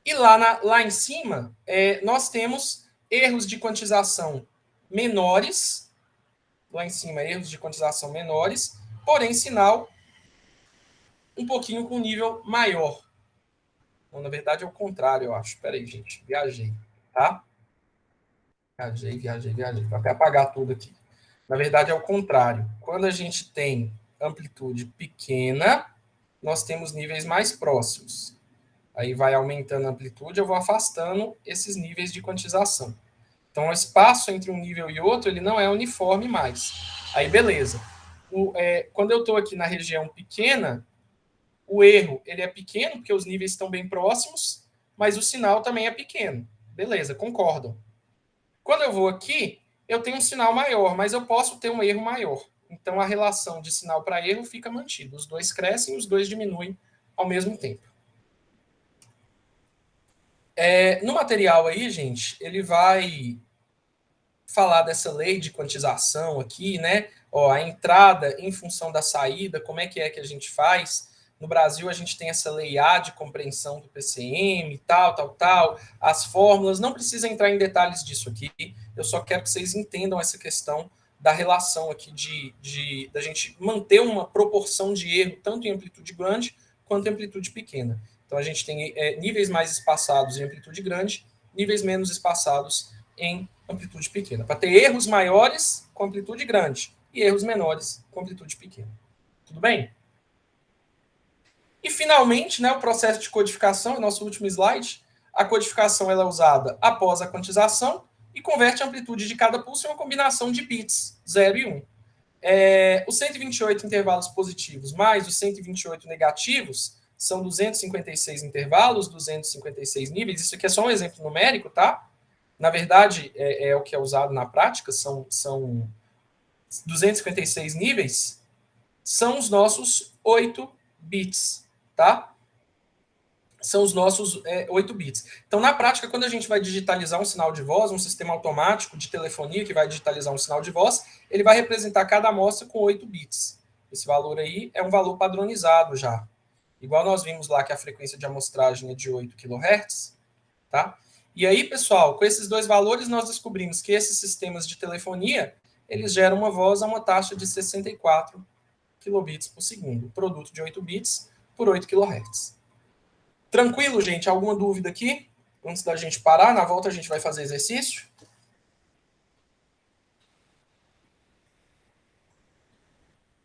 E lá em cima, nós temos erros de quantização menores. Lá em cima, erros de quantização menores, porém, sinal um pouquinho com nível maior. Então, na verdade, é o contrário, eu acho. Espera aí, gente. Viajei, tá? Viajei. Vou até apagar tudo aqui. Na verdade, é o contrário. Quando a gente tem amplitude pequena, nós temos níveis mais próximos. Aí vai aumentando a amplitude, eu vou afastando esses níveis de quantização. Então, o espaço entre um nível e outro, ele não é uniforme mais. Aí, beleza. Quando eu estou aqui na região pequena, o erro ele é pequeno, porque os níveis estão bem próximos, mas o sinal também é pequeno. Beleza, concordam. Quando eu vou aqui, eu tenho um sinal maior, mas eu posso ter um erro maior. Então, a relação de sinal para erro fica mantida. Os dois crescem e os dois diminuem ao mesmo tempo. No material aí, gente, ele vai falar dessa lei de quantização aqui, né? Ó, a entrada em função da saída, como é que a gente faz? No Brasil, a gente tem essa lei A de compreensão do PCM, tal. As fórmulas, não precisa entrar em detalhes disso aqui. Eu só quero que vocês entendam essa questão da relação aqui da gente manter uma proporção de erro, tanto em amplitude grande quanto em amplitude pequena. Então, a gente tem níveis mais espaçados em amplitude grande, níveis menos espaçados em amplitude pequena. Para ter erros maiores com amplitude grande e erros menores com amplitude pequena. Tudo bem? E, finalmente, né, o processo de codificação, nosso último slide. A codificação ela é usada após a quantização e converte a amplitude de cada pulso em uma combinação de bits, 0 e 1. Os 128 intervalos positivos mais os 128 negativos são 256 intervalos, 256 níveis. Isso aqui é só um exemplo numérico, tá? Na verdade, é o que é usado na prática, são 256 níveis, são os nossos 8 bits, tá? São os nossos 8 bits. Então, na prática, quando a gente vai digitalizar um sinal de voz, um sistema automático de telefonia que vai digitalizar um sinal de voz, ele vai representar cada amostra com 8 bits. Esse valor aí é um valor padronizado já. Igual nós vimos lá que a frequência de amostragem é de 8 kHz, tá? E aí, pessoal, com esses dois valores, nós descobrimos que esses sistemas de telefonia, eles geram uma voz a uma taxa de 64 kilobits por segundo, produto de 8 bits por 8 kHz. Tranquilo, gente? Alguma dúvida aqui? Antes da gente parar, na volta a gente vai fazer exercício.